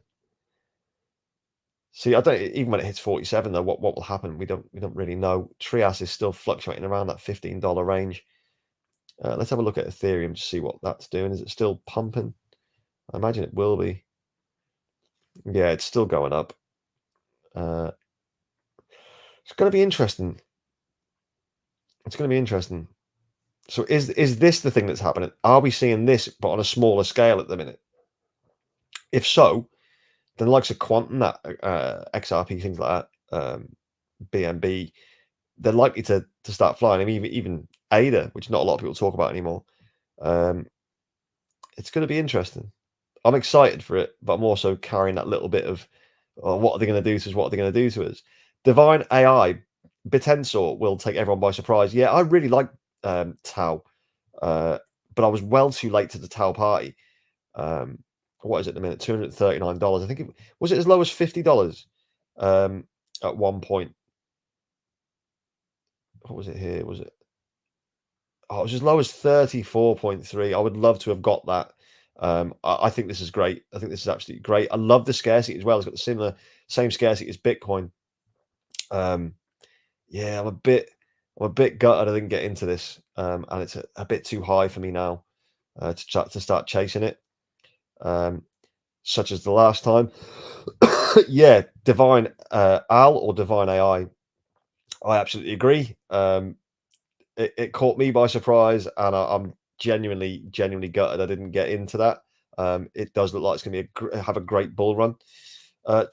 See, I don't even when it hits 47 though. What will happen? We don't really know. Trias is still fluctuating around that $15 range. Let's have a look at Ethereum to see what that's doing. Is it still pumping? I imagine it will be. Yeah, it's still going up. It's going to be interesting. It's going to be interesting. So is this the thing that's happening? Are we seeing this, but on a smaller scale at the minute? If so, then the likes of Quantum, that XRP, things like that, BNB, they're likely to start flying. I mean, even ADA, which not a lot of people talk about anymore. It's going to be interesting. I'm excited for it, but I'm also carrying that little bit of what are they going to do to us? What are they going to do to us? Divine AI, Bitensor will take everyone by surprise. Yeah, I really like Tau, but I was well too late to the Tau party. What is it at the minute? $239. I think it was as low as $50 at one point. What was it here? Was it? Oh, it was as low as 34.3. I would love to have got that. I think this is great. I think this is absolutely great. I love the scarcity as well. It's got the same scarcity as Bitcoin. Yeah, I'm a bit gutted I didn't get into this, and it's a bit too high for me now to start chasing it, such as the last time. Yeah, Divine Al or Divine AI. I absolutely agree. It caught me by surprise, and I'm genuinely gutted I didn't get into that. It does look like it's going to have a great bull run.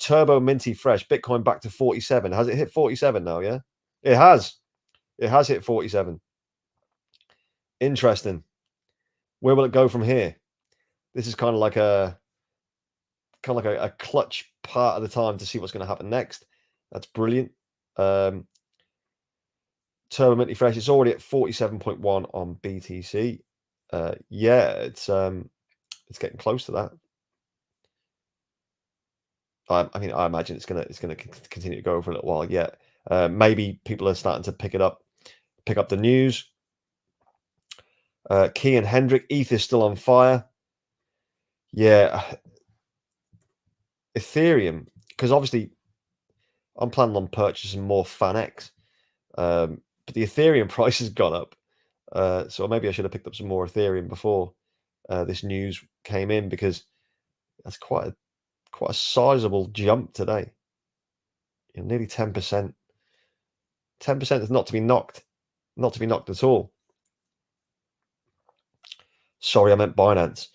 Turbo Minty Fresh, Bitcoin back to 47. Has it hit 47 now? Yeah, it has. It has hit 47. Interesting. Where will it go from here? This is kind of like a clutch part of the time to see what's going to happen next. That's brilliant. Turbo Minty Fresh, it's already at 47.1 on BTC. Yeah, it's getting close to that. I mean, I imagine it's gonna continue to go for a little while yet. Maybe people are starting to pick up the news. Key and Hendrick, ETH is still on fire. Yeah, Ethereum, because obviously I'm planning on purchasing more Fanex, but the Ethereum price has gone up. So maybe I should have picked up some more Ethereum before this news came in, because that's quite a sizable jump today. Nearly 10%. 10% is not to be knocked. Not to be knocked at all. Sorry, I meant Binance.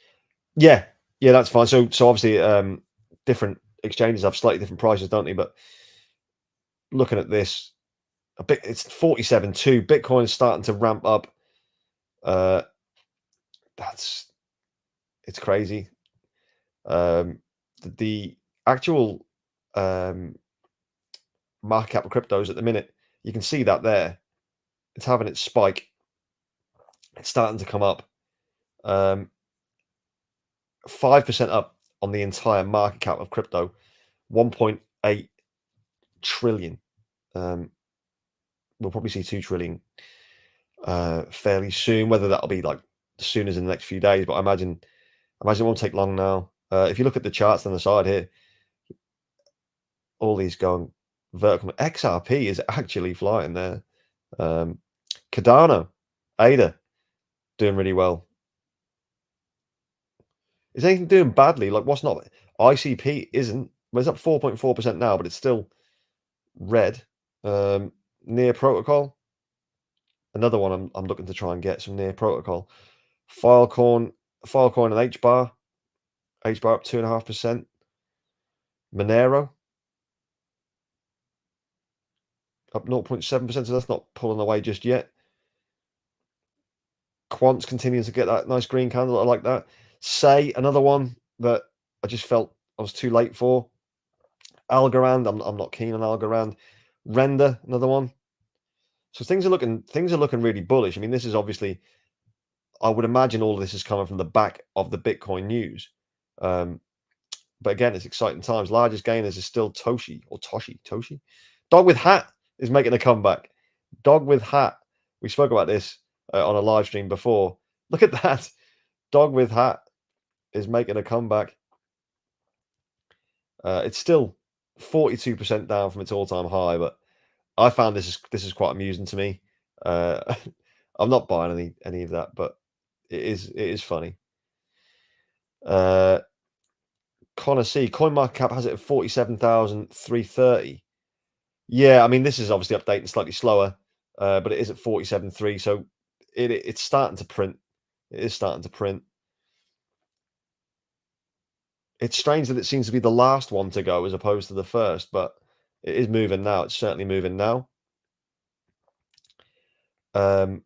Yeah, that's fine. So obviously, different exchanges have slightly different prices, don't they? But looking at this, it's 47.2. Bitcoin is starting to ramp up. It's crazy. The actual market cap of cryptos at the minute, you can see that there. It's having its spike. It's starting to come up. 5% up on the entire market cap of crypto. 1.8 trillion. We'll probably see 2 trillion fairly soon. Whether that'll be like as soon as in the next few days, but I imagine it won't take long now. If you look at the charts on the side here, all these going vertical. XRP is actually flying there. Cardano, ADA, doing really well. Is anything doing badly? Like, what's not? ICP isn't. Well, it's up 4.4% now, but it's still red. Near Protocol, another one I'm looking to try and get some Near Protocol. Filecoin and HBAR up 2.5%. Monero up 0.7%, so that's not pulling away just yet. Quant's continuing to get that nice green candle. I like that. Say, another one that I just felt I was too late for. Algorand, I'm not keen on Algorand. Render, another one. So things are looking really bullish. I mean, this is obviously, I would imagine all of this is coming from the back of the Bitcoin news. But again, it's exciting times. Largest gainers is still Toshi. Dog with Hat is making a comeback. Dog with Hat. We spoke about this on a live stream before. Look at that. Dog with Hat is making a comeback. It's still 42% down from its all-time high, but I found this is quite amusing to me. I'm not buying any of that, but it is funny. Connor C, CoinMarketCap has it at 47,330. Yeah, I mean, this is obviously updating slightly slower, but it is at 47.3, so it's starting to print. It is starting to print. It's strange that it seems to be the last one to go as opposed to the first, but it is moving now. It's certainly moving now. I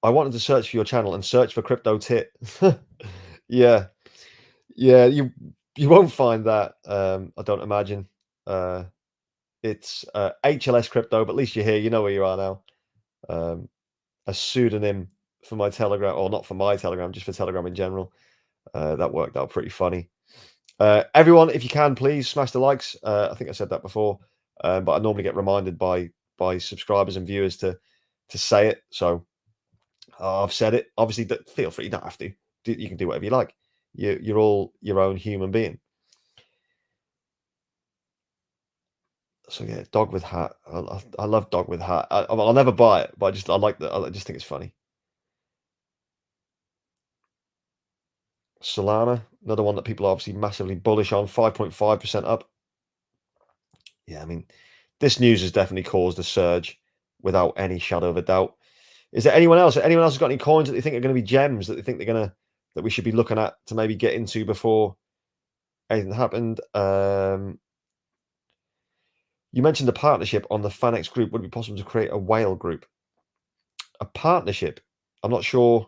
wanted to search for your channel and search for Crypto Tit. Yeah, you won't find that. I don't imagine. It's HLS Crypto, but at least you're here. You know where you are now. A pseudonym for my Telegram, or not for my Telegram, just for Telegram in general. That worked out pretty funny. Everyone, if you can, please smash the likes. I think I said that before, but I normally get reminded by subscribers and viewers to say it. So I've said it. Obviously, feel free. You don't have to. You can do whatever you like. You're all your own human being. So yeah, dog with hat. I love dog with hat. I'll never buy it, but I like that. I just think it's funny. Solana, another one that people are obviously massively bullish on, 5.5% up. Yeah, I mean, this news has definitely caused a surge without any shadow of a doubt. Is there anyone else? Anyone else has got any coins that they think are going to be gems that they think that we should be looking at to maybe get into before anything happened? You mentioned a partnership on the Fanex group. Would it be possible to create a whale group? A partnership? I'm not sure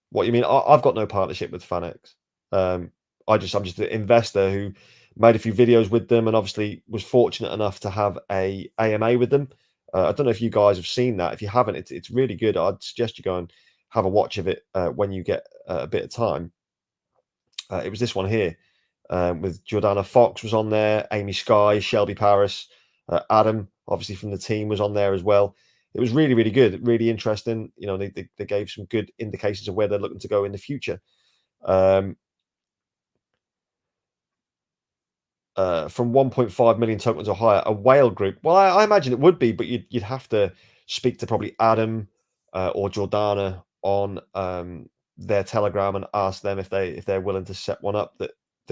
what you mean. I've got no partnership with Fanex. I'm just an investor who made a few videos with them, and obviously was fortunate enough to have a AMA with them. I don't know if you guys have seen that. If you haven't, it's really good. I'd suggest you go and have a watch of it when you get a bit of time. It was this one here with Jordana Fox was on there, Amy Sky, Shelby Paris, Adam, obviously from the team, was on there as well. It was really, really good, really interesting. You know, they gave some good indications of where they're looking to go in the future. From 1.5 million tokens or higher, a whale group. Well, I imagine it would be, but you'd have to speak to probably Adam or Jordana on their Telegram and ask them if they're willing to set one up that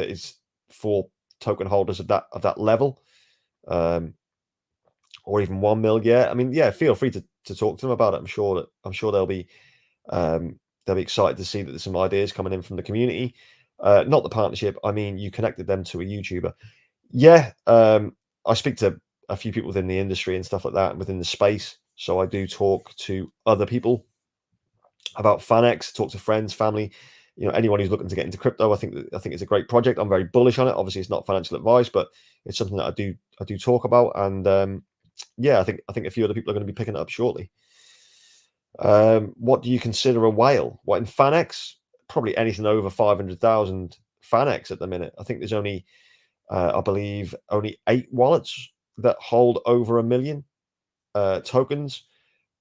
is for token holders of that level, or even 1 mil. Yeah, I mean, yeah, feel free to talk to them about it. I'm sure they'll be excited to see that there's some ideas coming in from the community. Not the partnership. I mean, you connected them to a YouTuber. Yeah, I speak to a few people within the industry and stuff like that, within the space. So I do talk to other people about Fanex, talk to friends, family, you know, anyone who's looking to get into crypto. I think it's a great project. I'm very bullish on it. Obviously, it's not financial advice, but it's something that I do talk about. And yeah, I think a few other people are going to be picking it up shortly. What do you consider a whale? What, in Fanex? Probably anything over 500,000 Fanex at the minute. I think there's only I believe only 8 wallets that hold over 1 million tokens.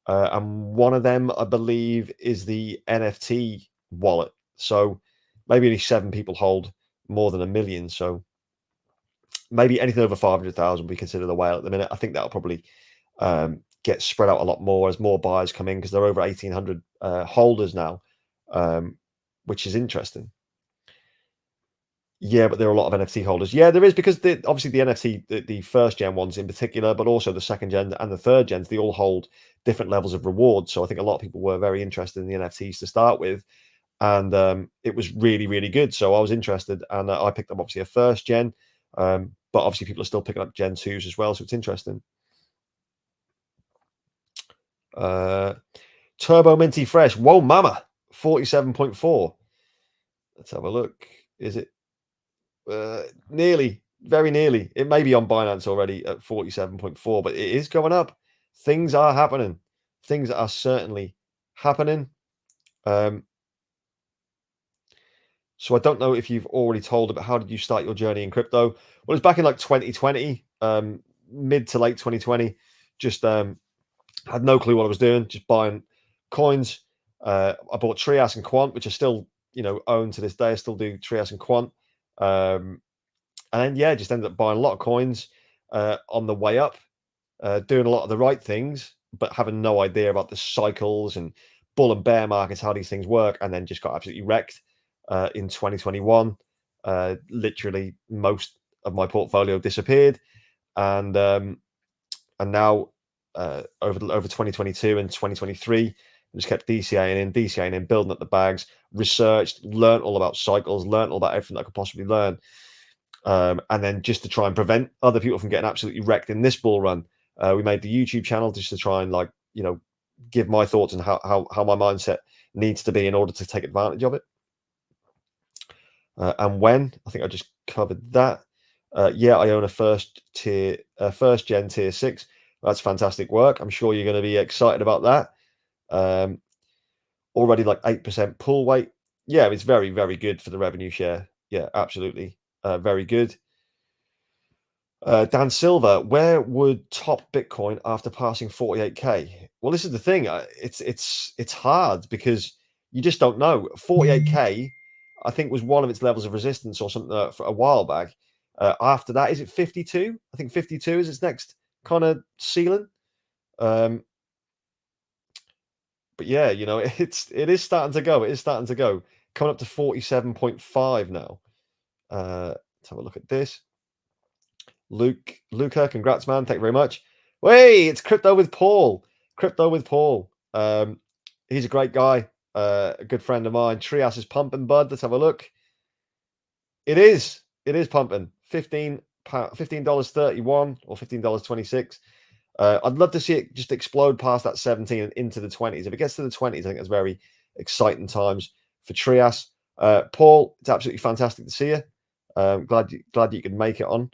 And one of them, I believe, is the NFT wallet. So maybe only 7 people hold more than 1 million. So maybe anything over 500,000 we consider the whale at the minute. I think that'll probably get spread out a lot more as more buyers come in, because they're over 1,800 holders now, which is interesting. Yeah, but there are a lot of NFT holders. Yeah, there is, because obviously the NFT, the first gen ones in particular, but also the second gen and the third gens, they all hold different levels of reward. So I think a lot of people were very interested in the NFTs to start with, and it was really, really good. So I was interested, and I picked up obviously a first gen, but obviously people are still picking up Gen 2s as well. So it's interesting. Turbo Minty Fresh. Whoa, mama. 47.4. Let's have a look. Is it? Nearly, very nearly. It may be on Binance already at 47.4, but it is going up. Things are happening. Things are certainly happening. So I don't know if you've already told about how did you start your journey in crypto. Well, it's back in like 2020, mid to late 2020. Just had no clue what I was doing. Just buying coins. I bought Trias and Quant, which I still, own to this day. I still do Trias and Quant. And then, yeah, just ended up buying a lot of coins on the way up, doing a lot of the right things, but having no idea about the cycles and bull and bear markets, how these things work, and then just got absolutely wrecked in 2021. Literally, most of my portfolio disappeared, and now over 2022 and 2023, I just kept DCAing in, building up the bags, researched, learned all about cycles, learned all about everything I could possibly learn. And then just to try and prevent other people from getting absolutely wrecked in this bull run, we made the YouTube channel just to try and give my thoughts on how my mindset needs to be in order to take advantage of it. And when, I think I just covered that. Yeah, I own a first gen tier 6. That's fantastic work. I'm sure you're going to be excited about that. Already like 8% pull weight. Yeah, it's very, very good for the revenue share. Yeah, absolutely. Very good. Dan Silver, where would top Bitcoin after passing 48K? Well, this is the thing. It's hard because you just don't know. 48K, I think, was one of its levels of resistance or something for a while back. After that, is it 52? I think 52 is its next kind of ceiling. But yeah, you know, it is starting to go. It is starting to go. Coming up to 47.5 now. Let's have a look at this. Luca, congrats, man. Thank you very much. Hey, it's Crypto with Paul. Crypto with Paul. He's a great guy, a good friend of mine. Trias is pumping, bud. Let's have a look. It is pumping. $15.31 or $15.26. I'd love to see it just explode past that 17 and into the 20s. If it gets to the 20s, I think that's very exciting times for Trias. Paul, it's absolutely fantastic to see you. Glad you could make it on.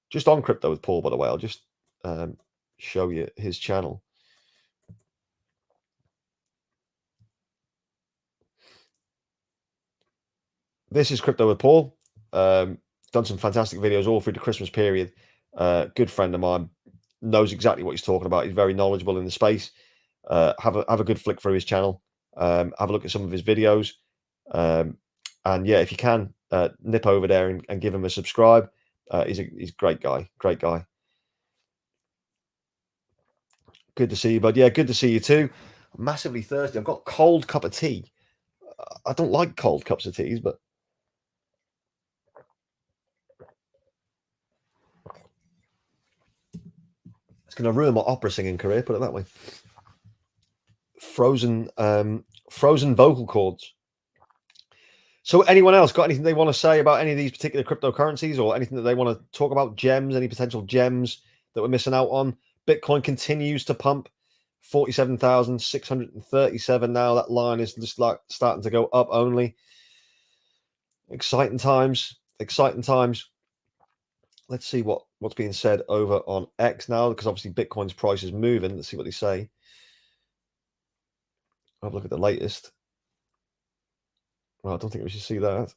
Just on Crypto with Paul, by the way, I'll just show you his channel. This is Crypto with Paul. Done some fantastic videos all through the Christmas period. Good friend of mine, knows exactly what he's talking about. He's very knowledgeable in the space. Have a good flick through his channel. Have a look at some of his videos. And yeah, if you can, nip over there and give him a subscribe. He's a great guy. Great guy. Good to see you, bud. Yeah, good to see you too. I'm massively thirsty. I've got a cold cup of tea. I don't like cold cups of teas, but it's going to ruin my opera singing career. Put it that way. Frozen vocal cords. So, anyone else got anything they want to say about any of these particular cryptocurrencies, or anything that they want to talk about? Gems, any potential gems that we're missing out on? Bitcoin continues to pump. 47,637 now. That line is just like starting to go up only. Exciting times. Exciting times. Let's see what's being said over on X now, because obviously Bitcoin's price is moving. Let's see what they say. I'll have a look at the latest. Well, I don't think we should see that.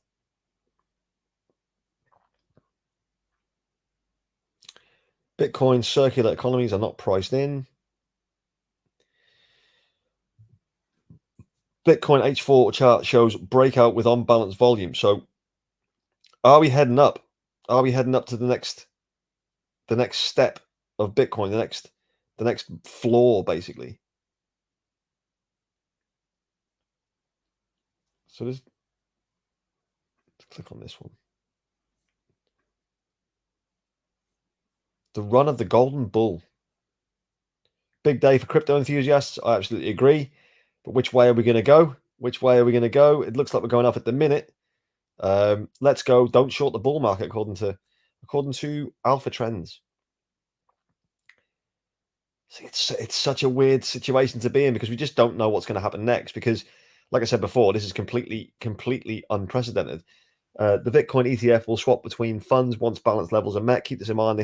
Bitcoin circular economies are not priced in. Bitcoin H4 chart shows breakout with unbalanced volume. So are we heading up? Are we heading up to the next step of Bitcoin, the next floor, basically? So let's click on this one. The run of the golden bull. Big day for crypto enthusiasts. I absolutely agree. But which way are we going to go? Which way are we going to go? It looks like we're going up at the minute. Let's go. Don't short the bull market, according to Alpha Trends. See, it's such a weird situation to be in, because we just don't know what's going to happen next. Because, like I said before, this is completely unprecedented. The Bitcoin ETF will swap between funds once balance levels are met. Keep this in mind.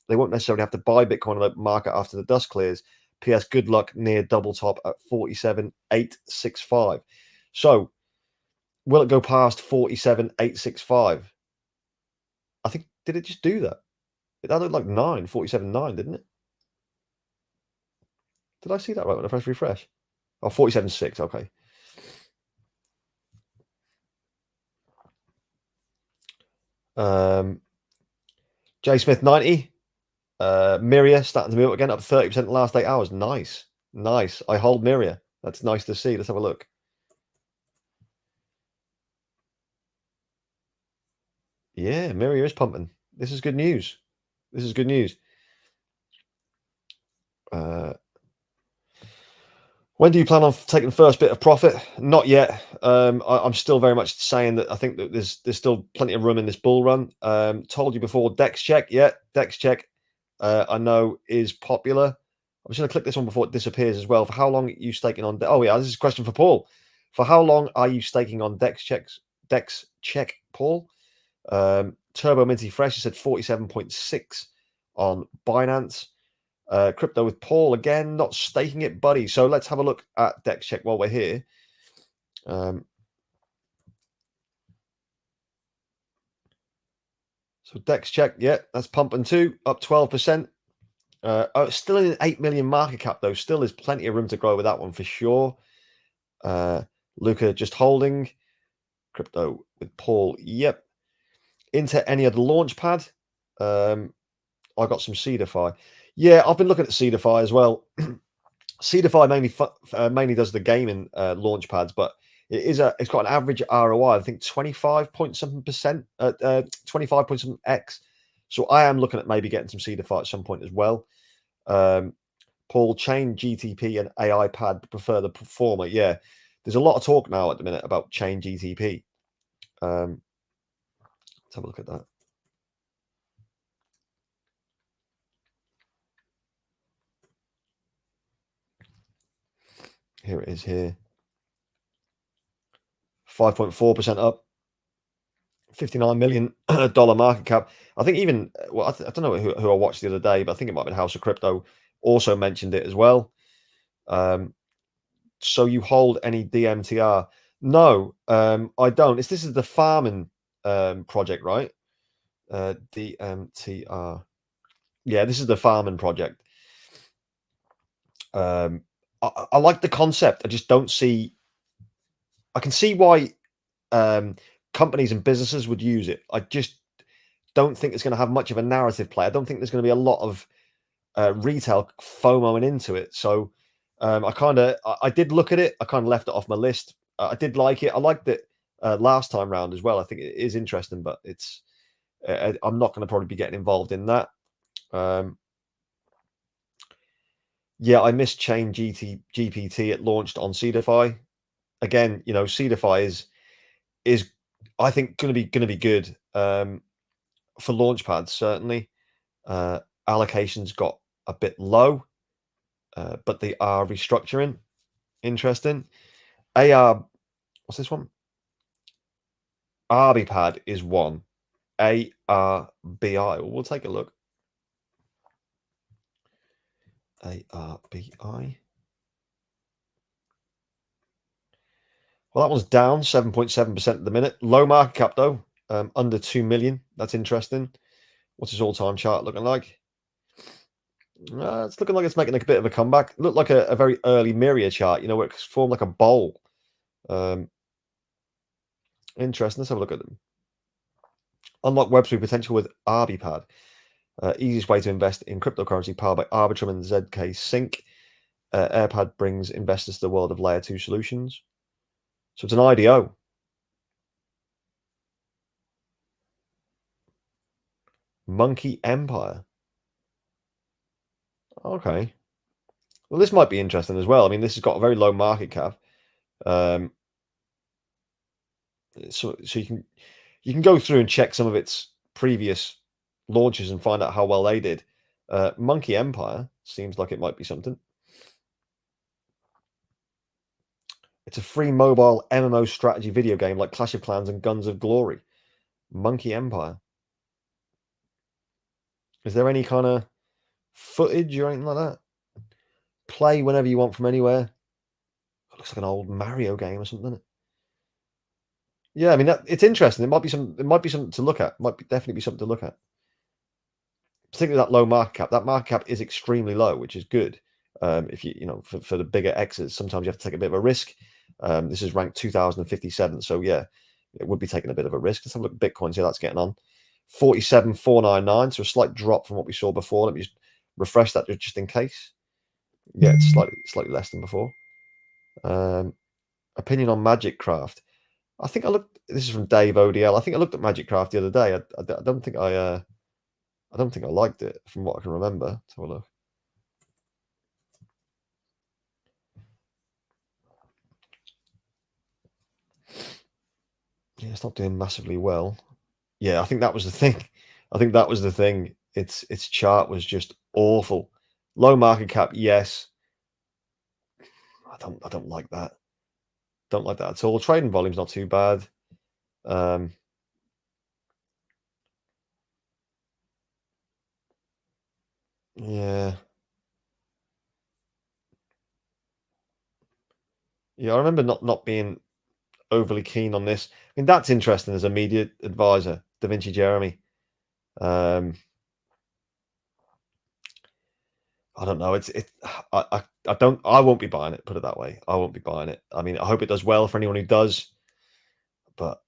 They won't necessarily have to buy Bitcoin on the open market after the dust clears. PS, good luck near double top at 47,865. So, will it go past 47,865? I think, did it just do that? That looked like 47.9, didn't it? Did I see that right when I press refresh? Oh, 47.6, okay. J Smith 90. Miria starting to move up again, up 30% in the last 8 hours. Nice. Nice. I hold Miria. That's nice to see. Let's have a look. Yeah, Miria is pumping. This is good news. This is good news. When do you plan on taking the first bit of profit? Not yet. I'm still very much saying that I think that there's still plenty of room in this bull run. Told you before, Dex check. Yeah, Dex check. I know is popular. I'm just going to click this one before it disappears as well. For how long are you staking on? Oh yeah, this is a question for Paul. For how long are you staking on Dex check, Paul? Turbo Minty Fresh, he said 47.6 on Binance. Crypto with Paul again, not staking it, buddy. So let's have a look at Dex Check while we're here. So Dex Check, yeah, that's pumping too, up 12%. Still in an 8 million market cap though. Still is plenty of room to grow with that one for sure. Luca just holding. Crypto with Paul, yep. Into any other launch pad. I got some Seedify. Yeah, I've been looking at Seedify as well. Seedify mainly does the gaming launch pads, but it's got an average ROI, I think 25 point something percent, 25 point something X. So I am looking at maybe getting some Seedify at some point as well. Paul, Chain GTP and AI pad prefer the performer. Yeah, there's a lot of talk now at the minute about Chain GTP. Let's have a look at that. Here it is here. 5.4% up. $59 million market cap. I think even, well, I don't know who I watched the other day, but I think it might have been House of Crypto also mentioned it as well. So you hold any DMTR? No, I don't. This is the farming project, right? DMTR. Yeah, this is the farming project. I like the concept. I just don't see. I can see why companies and businesses would use it. I just don't think it's going to have much of a narrative play. I don't think there's going to be a lot of retail FOMOing into it. So I did look at it. I kind of left it off my list. I did like it. I liked it last time round as well. I think it is interesting, but it's I'm not going to probably be getting involved in that. Yeah, I missed Chain GPT. It launched on Seedify. Again, you know, Seedify is I think going to be good for launchpads certainly. Allocations got a bit low, but they are restructuring. Interesting. AR, what's this one? Arbipad is one. ARBI. We'll take a look. ARBI. Well, that one's down 7.7% at the minute. Low market cap though, under 2 million. That's interesting. What's his all-time chart looking like? It's looking like it's making a bit of a comeback. It looked like a very early Myria chart, you know, where it's formed like a bowl. Interesting. Let's have a look at them. Unlock Web3 potential with Arbipad. Easiest way to invest in cryptocurrency powered by Arbitrum and ZK Sync. AirPad brings investors to the world of layer 2 solutions. So it's an IDO. Monkey Empire. Okay. Well, this might be interesting as well. I mean, this has got a very low market cap. So you can go through and check some of its previous launches and find out how well they did. Monkey Empire seems like it might be something. It's a free mobile MMO strategy video game like Clash of Clans and Guns of Glory. Monkey Empire. Is there any kind of footage or anything like that? Play whenever you want from anywhere. It looks like an old Mario game or something. Yeah, I mean it's interesting. It might be something to look at. Definitely be something to look at. Particularly that low market cap. That market cap is extremely low, which is good. If you know for the bigger X's, sometimes you have to take a bit of a risk. This is ranked 2057, so yeah, it would be taking a bit of a risk. Let's have a look at Bitcoin. See how that's getting on. 47,499, so a slight drop from what we saw before. Let me just refresh that just in case. Yeah, it's slightly less than before. Opinion on Magic Craft. I think I looked. This is from Dave ODL. I think I looked at Magic Craft the other day. I don't think I don't think I liked it from what I can remember. Let's have a look. Yeah, it's not doing massively well. Yeah, I think that was the thing. I think that was the thing. Its chart was just awful. Low market cap, yes. I don't like that. Don't like that at all. Trading volume's not too bad. Yeah. Yeah, I remember not being overly keen on this. I mean, that's interesting as a media advisor, Da Vinci Jeremy. Um, I don't know. I don't I won't be buying it, put it that way. I won't be buying it. I mean, I hope it does well for anyone who does, but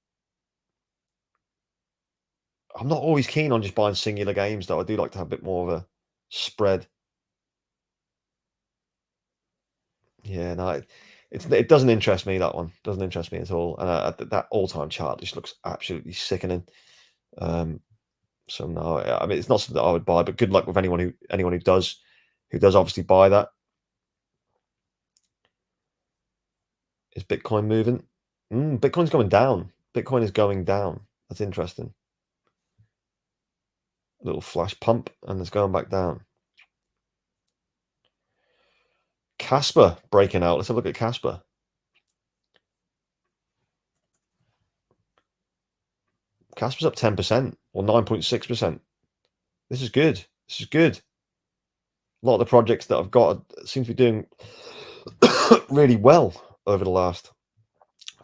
I'm not always keen on just buying singular games, though. I do like to have a bit more of a spread. Yeah, no, it doesn't interest me, that one. Doesn't interest me at all. And that all-time chart just looks absolutely sickening. Um, so no, I mean, it's not something that I would buy, but good luck with anyone who does obviously buy that. Is Bitcoin moving? Bitcoin's going down. Bitcoin is going down. That's interesting. A little flash pump, and it's going back down. Casper breaking out. Let's have a look at Casper. Casper's up 10% or 9.6%. This is good. This is good. A lot of the projects that I've got seem to be doing really well over the last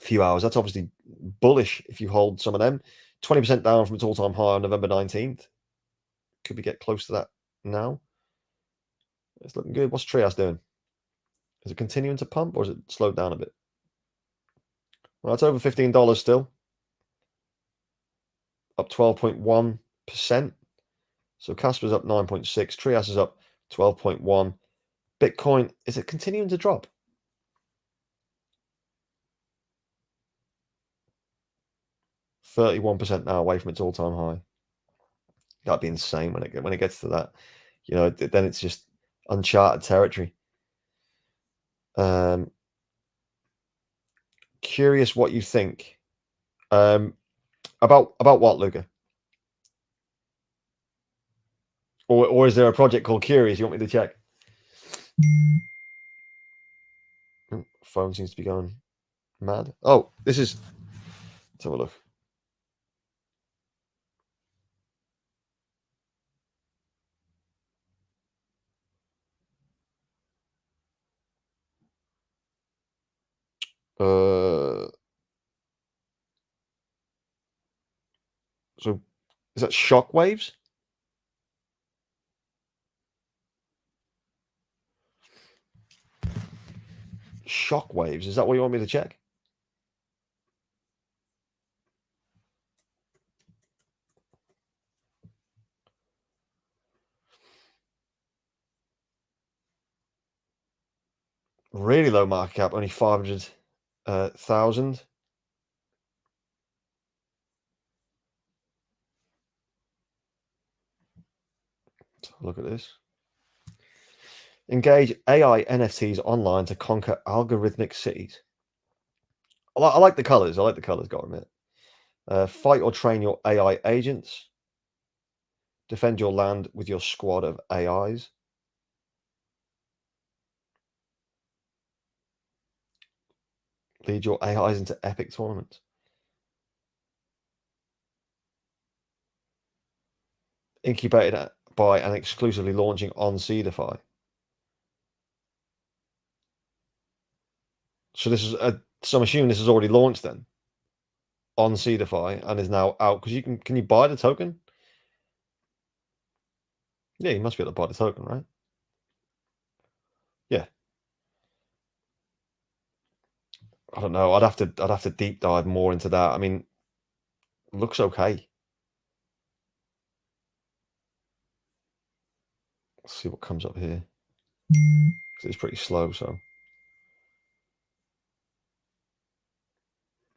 few hours. That's obviously bullish if you hold some of them. 20% down from its all-time high on November 19th. Could we get close to that now? It's looking good. What's Trias doing? Is it continuing to pump or is it slowed down a bit? Well, it's over $15 still. Up 12.1%. So Casper's up 9.6. Trias is up 12.1. Bitcoin, is it continuing to drop? 31% now away from its all-time high. That'd be insane when it gets to that. You know, then it's just uncharted territory. Curious what you think. About what, Luca? Or is there a project called Curious you want me to check? Phone seems to be going mad. Oh, this is. Let's have a look. So is that shockwaves? Shockwaves. Is that what you want me to check? Really low market cap, only 500,000. Look at this. Engage AI NFTs online to conquer algorithmic cities. I like the colors. I like the colors, got to admit. Fight or train your AI agents. Defend your land with your squad of AIs. Lead your AIs into epic tournaments. Incubated by and exclusively launching on Seedify. So this is so I'm assuming this is already launched then on Seedify and is now out because can you buy the token? Yeah, you must be able to buy the token, right? Yeah. I don't know. I'd have to deep dive more into that. I mean, looks okay. Let's see what comes up here. It's pretty slow, so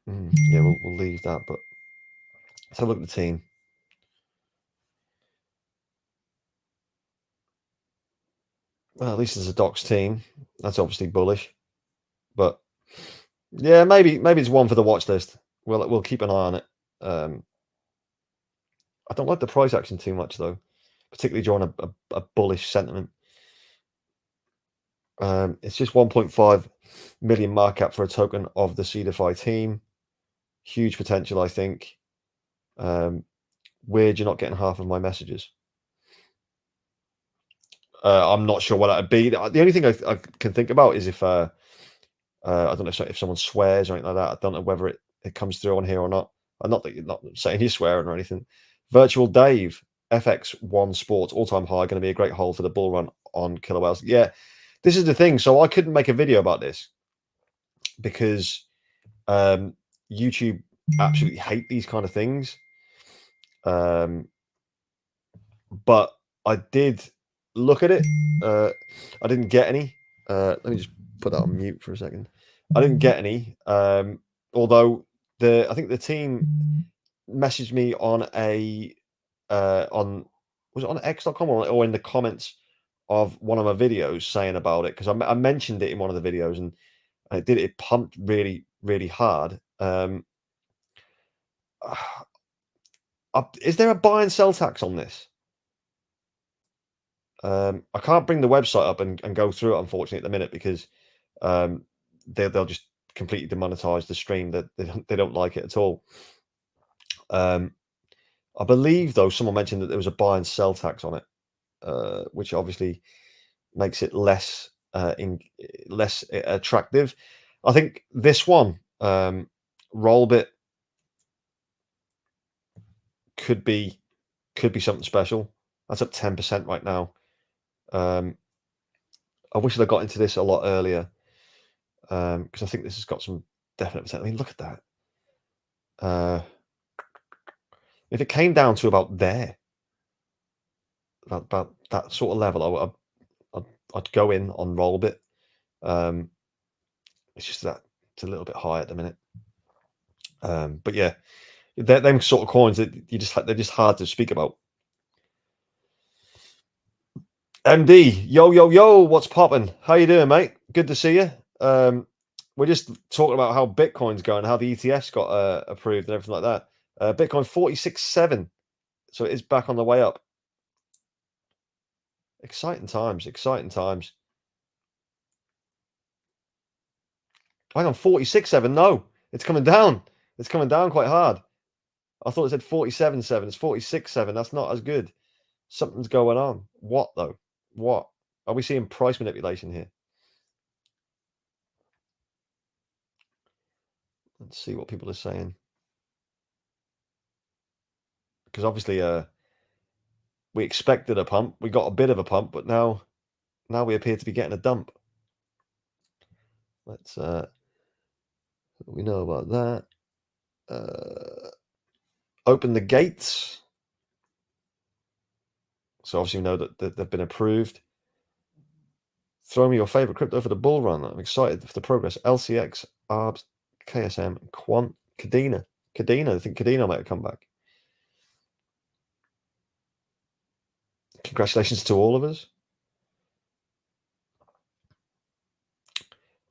yeah, we'll leave that. But let's have a look at the team. Well, at least there's a Docs team. That's obviously bullish. But yeah, maybe it's one for the watch list. We'll keep an eye on it. I don't like the price action too much though, particularly during a bullish sentiment. It's just 1.5 million market cap for a token of the Seedify team. Huge potential, I think. Weird you're not getting half of my messages. I'm not sure what that'd be. The only thing I can think about is if I don't know if someone swears or anything like that. I don't know whether it comes through on here or not. I'm not that you're not saying you're swearing or anything. Virtual Dave, FX1 Sports, all-time high, going to be a great hold for the bull run on killer whales. Yeah, this is the thing. So I couldn't make a video about this because YouTube absolutely hate these kind of things. But I did look at it. I didn't get any. Let me just put that on mute for a second. I didn't get any. Although I think the team messaged me on was it on x.com or in the comments of one of my videos saying about it, because I mentioned it in one of the videos, and it pumped really, really hard. Is there a buy and sell tax on this? I can't bring the website up and go through it, unfortunately, at the minute, because they'll just completely demonetize the stream. That they don't like it at all. I believe, though, someone mentioned that there was a buy and sell tax on it, which obviously makes it less attractive. I think this one, Rollbit, could be something special. That's up 10% right now. I wish I'd got into this a lot earlier, because I think this has got some definite percent. I mean, look at that. If it came down to about there, about that sort of level, I'd go in on Rollbit. It's just that it's a little bit high at the minute. But yeah, them sort of coins that they're just hard to speak about. MD, yo, what's popping? How you doing, mate? Good to see you. We're just talking about how Bitcoin's going, how the ETFs got approved and everything like that. Bitcoin 46.7, so it is back on the way up. Exciting times, exciting times. Hang on, 46.7. No, it's coming down. It's coming down quite hard. I thought it said 47.7. It's 46.7. That's not as good. Something's going on. What though? What? Are we seeing price manipulation here? Let's see what people are saying. Because obviously, we expected a pump. We got a bit of a pump, but now we appear to be getting a dump. Let's we know about that. Open the gates. So obviously we know that they've been approved. Throw me your favorite crypto for the bull run. I'm excited for the progress. LCX, ARBS, KSM, Quant, Cadena. I think Cadena might have come back. Congratulations to all of us.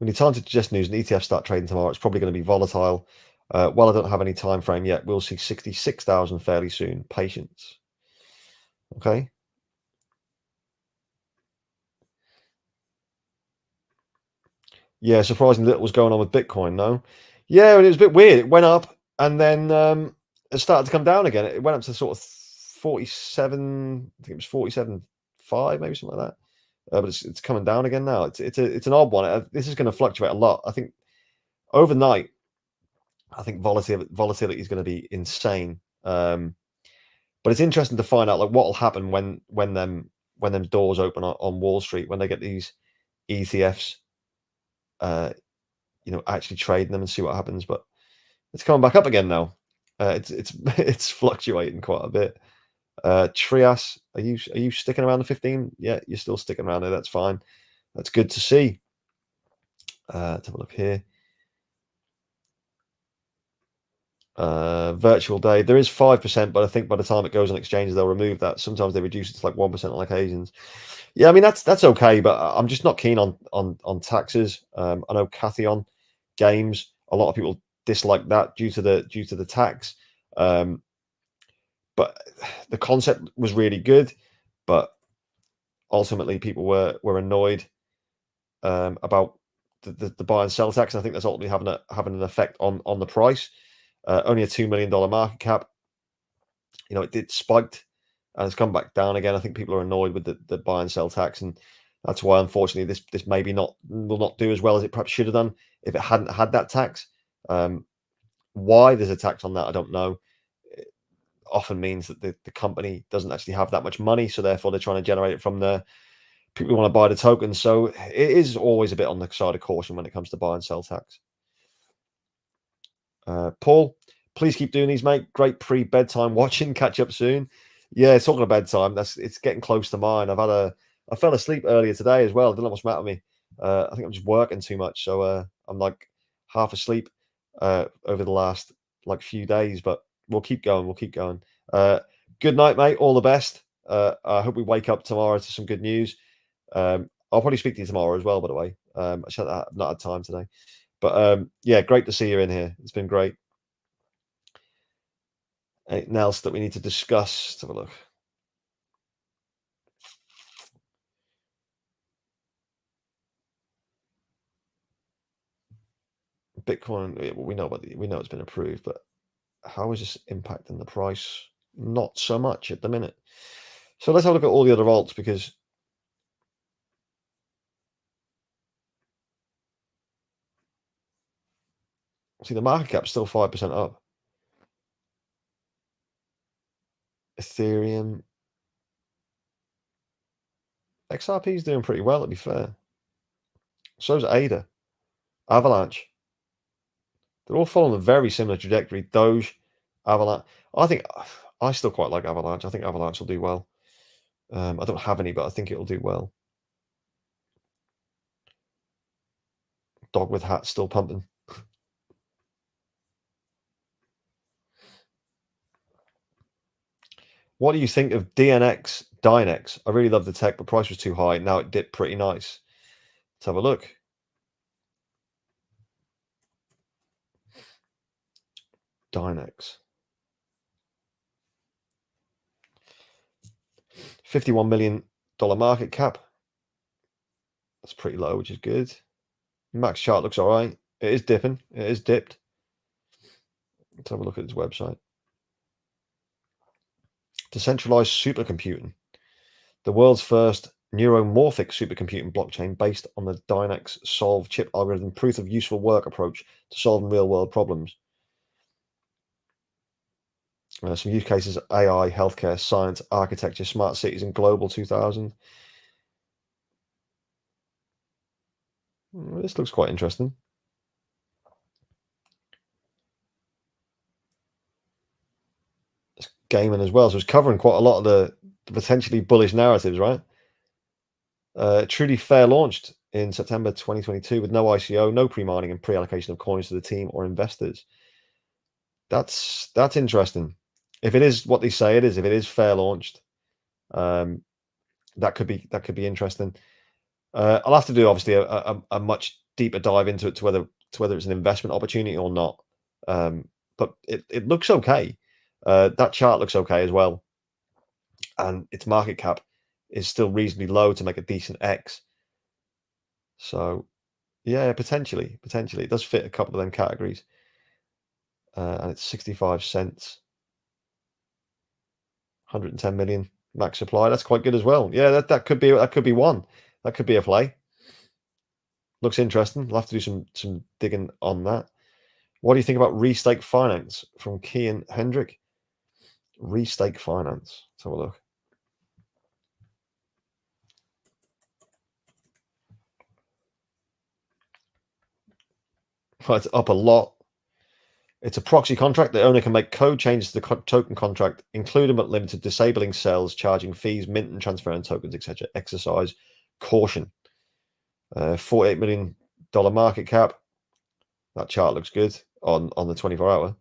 We need time to digest news, and ETF start trading tomorrow. It's probably going to be volatile. While I don't have any time frame yet, we'll see 66,000 fairly soon. Patience. Okay. Yeah, surprisingly little was going on with Bitcoin, no? Yeah, and it was a bit weird. It went up, and then it started to come down again. It went up to sort of 47, I think it was 47.5, maybe something like that. But it's coming down again now. It's an odd one. This is going to fluctuate a lot. I think overnight, I think volatility is going to be insane. But it's interesting to find out like what will happen when them doors open on Wall Street, when they get these ETFs, actually trading them, and see what happens. But it's coming back up again now. It's fluctuating quite a bit. Trias, are you sticking around the 15? Yeah, you're still sticking around there. That's fine. That's good to see. Let's have a look here. Virtual day, there is 5%, but I think by the time it goes on exchanges, they'll remove that. Sometimes they reduce it to like 1% on occasions. Yeah, I mean that's okay, but I'm just not keen on taxes. I know Cathion Games, a lot of people dislike that due to the tax. But the concept was really good, but ultimately people were annoyed about the buy and sell tax. And I think that's ultimately having an effect on the price. Only a $2 million market cap. It did spiked and it's come back down again. I think people are annoyed with the buy and sell tax, and that's why, unfortunately, this maybe will not do as well as it perhaps should have done if it hadn't had that tax. Why there's a tax on that, I don't know. It often means that the company doesn't actually have that much money, so therefore they're trying to generate it from the people who want to buy the tokens. So it is always a bit on the side of caution when it comes to buy and sell tax. Paul, please keep doing these, mate. Great pre-bedtime watching. Catch up soon. Yeah, talking of bedtime, it's getting close to mine. I fell asleep earlier today as well. I don't know what's the matter with me. I think I'm just working too much, so I'm like half asleep over the last like few days. But we'll keep going. We'll keep going. Good night, mate. All the best. I hope we wake up tomorrow to some good news. I'll probably speak to you tomorrow as well, by the way. I should have not had time today. But yeah, great to see you in here. It's been great. Anything else that we need to discuss? Let's have a look. Bitcoin, we know we know it's been approved, but how is this impacting the price? Not so much at the minute. So let's have a look at all the other alts, because see the market cap's still 5% up. Ethereum, XRP is doing pretty well, to be fair. So's ADA, Avalanche. They're all following a very similar trajectory. Doge, Avalanche. I still quite like Avalanche. I think Avalanche will do well. I don't have any, but I think it'll do well. Dog with hat still pumping. What do you think of DNX, Dynex? I really love the tech, but price was too high. Now it dipped pretty nice. Let's have a look. Dynex. $51 million market cap. That's pretty low, which is good. Max chart looks all right. It is dipping. It is dipped. Let's have a look at its website. Decentralized supercomputing. The world's first neuromorphic supercomputing blockchain based on the Dynex Solve chip algorithm, proof of useful work approach to solving real-world problems. Some use cases: AI, healthcare, science, architecture, smart cities, and global 2000. This looks quite interesting. It's gaming as well, so it's covering quite a lot of the potentially bullish narratives, right? Truly Fair launched in September 2022 with no ICO, no pre-mining, and pre-allocation of coins to the team or investors. That's interesting. If it is what they say it is, if it is fair launched, that could be interesting. I'll have to do obviously a much deeper dive into it to whether it's an investment opportunity or not. But it looks okay. That chart looks okay as well, and its market cap is still reasonably low to make a decent X. So yeah, potentially it does fit a couple of them categories, and it's 65 cents. 110 million max supply. That's quite good as well. Yeah, that could be one. That could be a play. Looks interesting. I'll have to do some digging on that. What do you think about Restake Finance from Kian Hendrick? Restake Finance. Let's have a look. Well, it's up a lot. It's a proxy contract. The owner can make code changes to the token contract, including but limited disabling sales, charging fees, mint and transferring tokens, etc. Exercise caution. $48 million market cap. That chart looks good on the 24-hour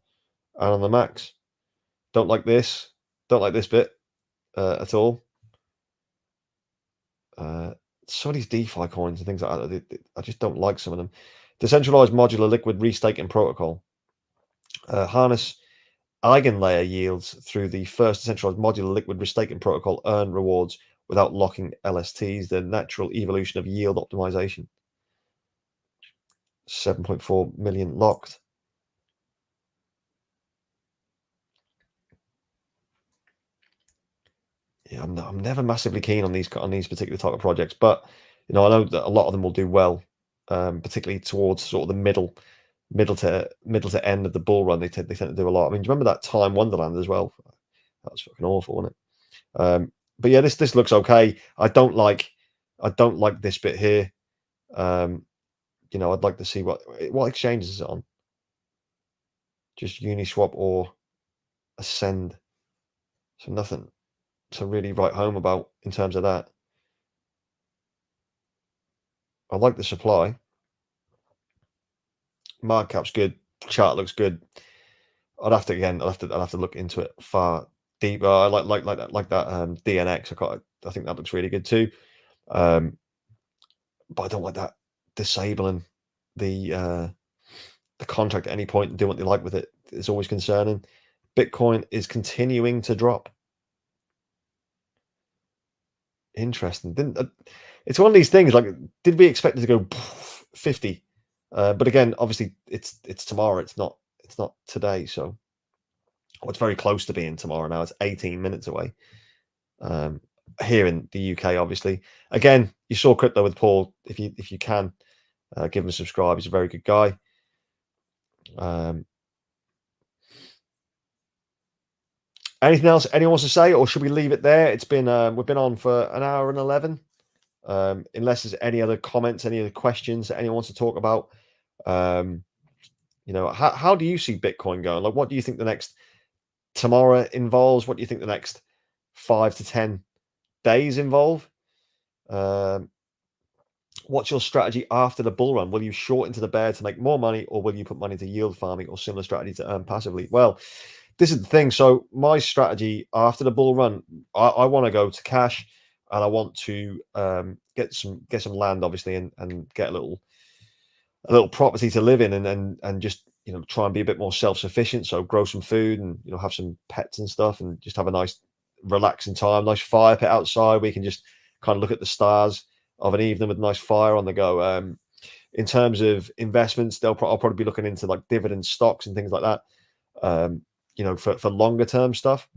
and on the max. Don't like this. Don't like this bit at all. Some of these DeFi coins and things like that, I just don't like some of them. Decentralized modular liquid restaking protocol. Harness eigenlayer yields through the first decentralized modular liquid restaking protocol. Earn rewards without locking LSTs. The natural evolution of yield optimization. 7.4 million locked. yeah, I'm never massively keen on these particular type of projects, but you know, I know that a lot of them will do well, particularly towards sort of the middle to end of the bull run. They tend to do a lot. I mean, do you remember that Time Wonderland as well? That was fucking awful, wasn't it? But yeah, this looks okay. I don't like this bit here. You know, I'd like to see what exchanges is it on. Just Uniswap or Ascend. So nothing to really write home about in terms of that. I like the supply. Market cap's good. Chart looks good. I'll have to look into it far deeper. I like that DNX. I think that looks really good too. But I don't like that disabling the contract at any point and doing what they like with it. It's always concerning. Bitcoin is continuing to drop. Interesting. It's one of these things. Like, did we expect it to go 50? But again, obviously, it's tomorrow. It's not today. So, it's very close to being tomorrow now. It's 18 minutes away. Here in the UK, obviously. Again, you saw crypto with Paul. If you can, give him a subscribe. He's a very good guy. Anything else anyone wants to say, or should we leave it there? It's been we've been on for an hour and 11. Unless there's any other comments, any other questions that anyone wants to talk about. You know, how do you see Bitcoin going? Like, what do you think the next tomorrow involves? What do you think the next 5 to 10 days involve? What's your strategy after the bull run? Will you short into the bear to make more money, or will you put money to yield farming or similar strategy to earn passively? Well, this is the thing. So my strategy after the bull run, I want to go to cash, and I want to get some land, obviously, and get a little property to live in, and just, you know, try and be a bit more self-sufficient. So grow some food, and, you know, have some pets and stuff, and just have a nice relaxing time, nice fire pit outside where you can just kind of look at the stars of an evening with a nice fire on the go. In terms of investments, I'll probably be looking into like dividend stocks and things like that. You know, for longer term stuff,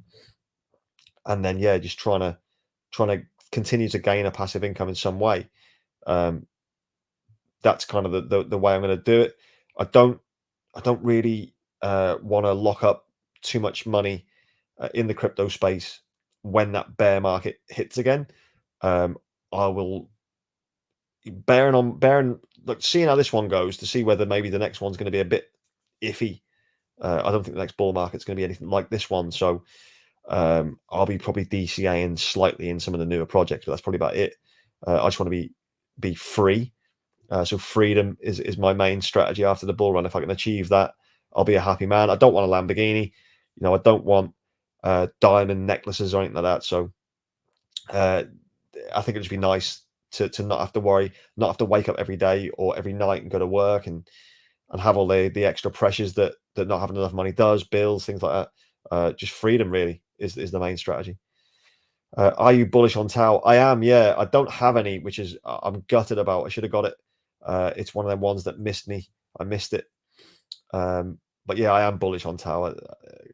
and then yeah, just trying to continue to gain a passive income in some way. That's kind of the way I'm going to do it. I don't really want to lock up too much money in the crypto space when that bear market hits again. I will bearing look, seeing how this one goes to see whether maybe the next one's going to be a bit iffy. I don't think the next bull market's going to be anything like this one. So I'll be probably DCAing slightly in some of the newer projects, but that's probably about it. I just want to be free. So freedom is my main strategy after the bull run. If I can achieve that, I'll be a happy man. I don't want a Lamborghini. You know, I don't want diamond necklaces or anything like that. So I think it'd just be nice to not have to worry, not have to wake up every day or every night and go to work and have all the extra pressures that not having enough money does, bills, things like that. Just freedom really is the main strategy. Are you bullish on Tau? I am, yeah. I don't have any, which is I'm gutted about. I should have got it. It's one of them ones that missed me. I missed it. But yeah, I am bullish on Tau.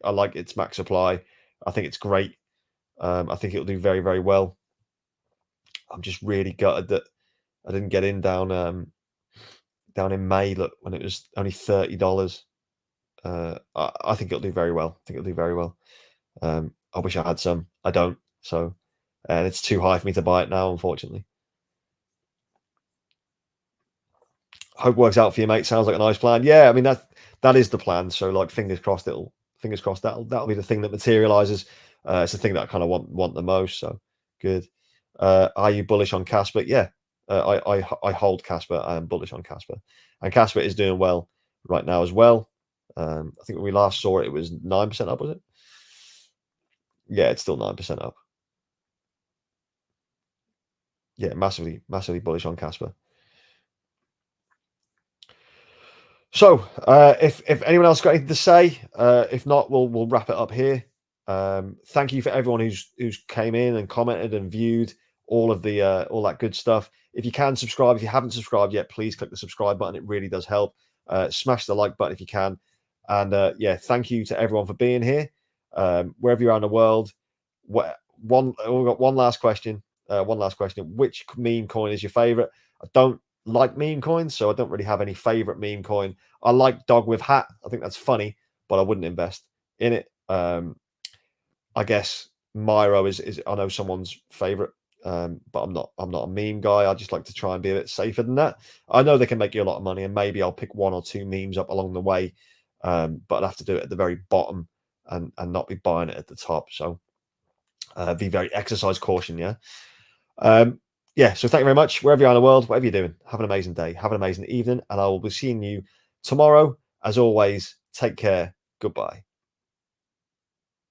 I like its max supply. I think it's great. I think it'll do very, very well. I'm just really gutted that I didn't get in down in May. Look, when it was only $30. I think it'll do very well. I think it'll do very well. I wish I had some. I don't. So, and it's too high for me to buy it now, unfortunately. Hope works out for you, mate. Sounds like a nice plan. Yeah, I mean that is the plan. So, like, fingers crossed that'll be the thing that materializes. It's the thing that I kind of want the most. So good. Are you bullish on Casper? Yeah, I hold Casper. I am bullish on Casper, and Casper is doing well right now as well. I think when we last saw it, it was 9% up. Was it? Yeah, it's still 9% up. Yeah, massively bullish on Casper. So, if anyone else got anything to say, if not, we'll wrap it up here. Thank you for everyone who's came in and commented and viewed all of the all that good stuff. If you can subscribe, if you haven't subscribed yet, please click the subscribe button. It really does help. Smash the like button if you can, and yeah, thank you to everyone for being here. Wherever you are in the world, We've got one last question. Which meme coin is your favorite? I don't like meme coins, so I don't really have any favorite meme coin. I like dog with hat. I think that's funny, but I wouldn't invest in it. I guess Myro is I know someone's favorite, but I'm not a meme guy. I just like to try and be a bit safer than that. I know they can make you a lot of money, and maybe I'll pick one or two memes up along the way, but I'd have to do it at the very bottom and not be buying it at the top. So be very exercise caution, yeah. Yeah, so thank you very much. Wherever you are in the world, whatever you're doing, have an amazing day, have an amazing evening, and I will be seeing you tomorrow. As always, take care. Goodbye.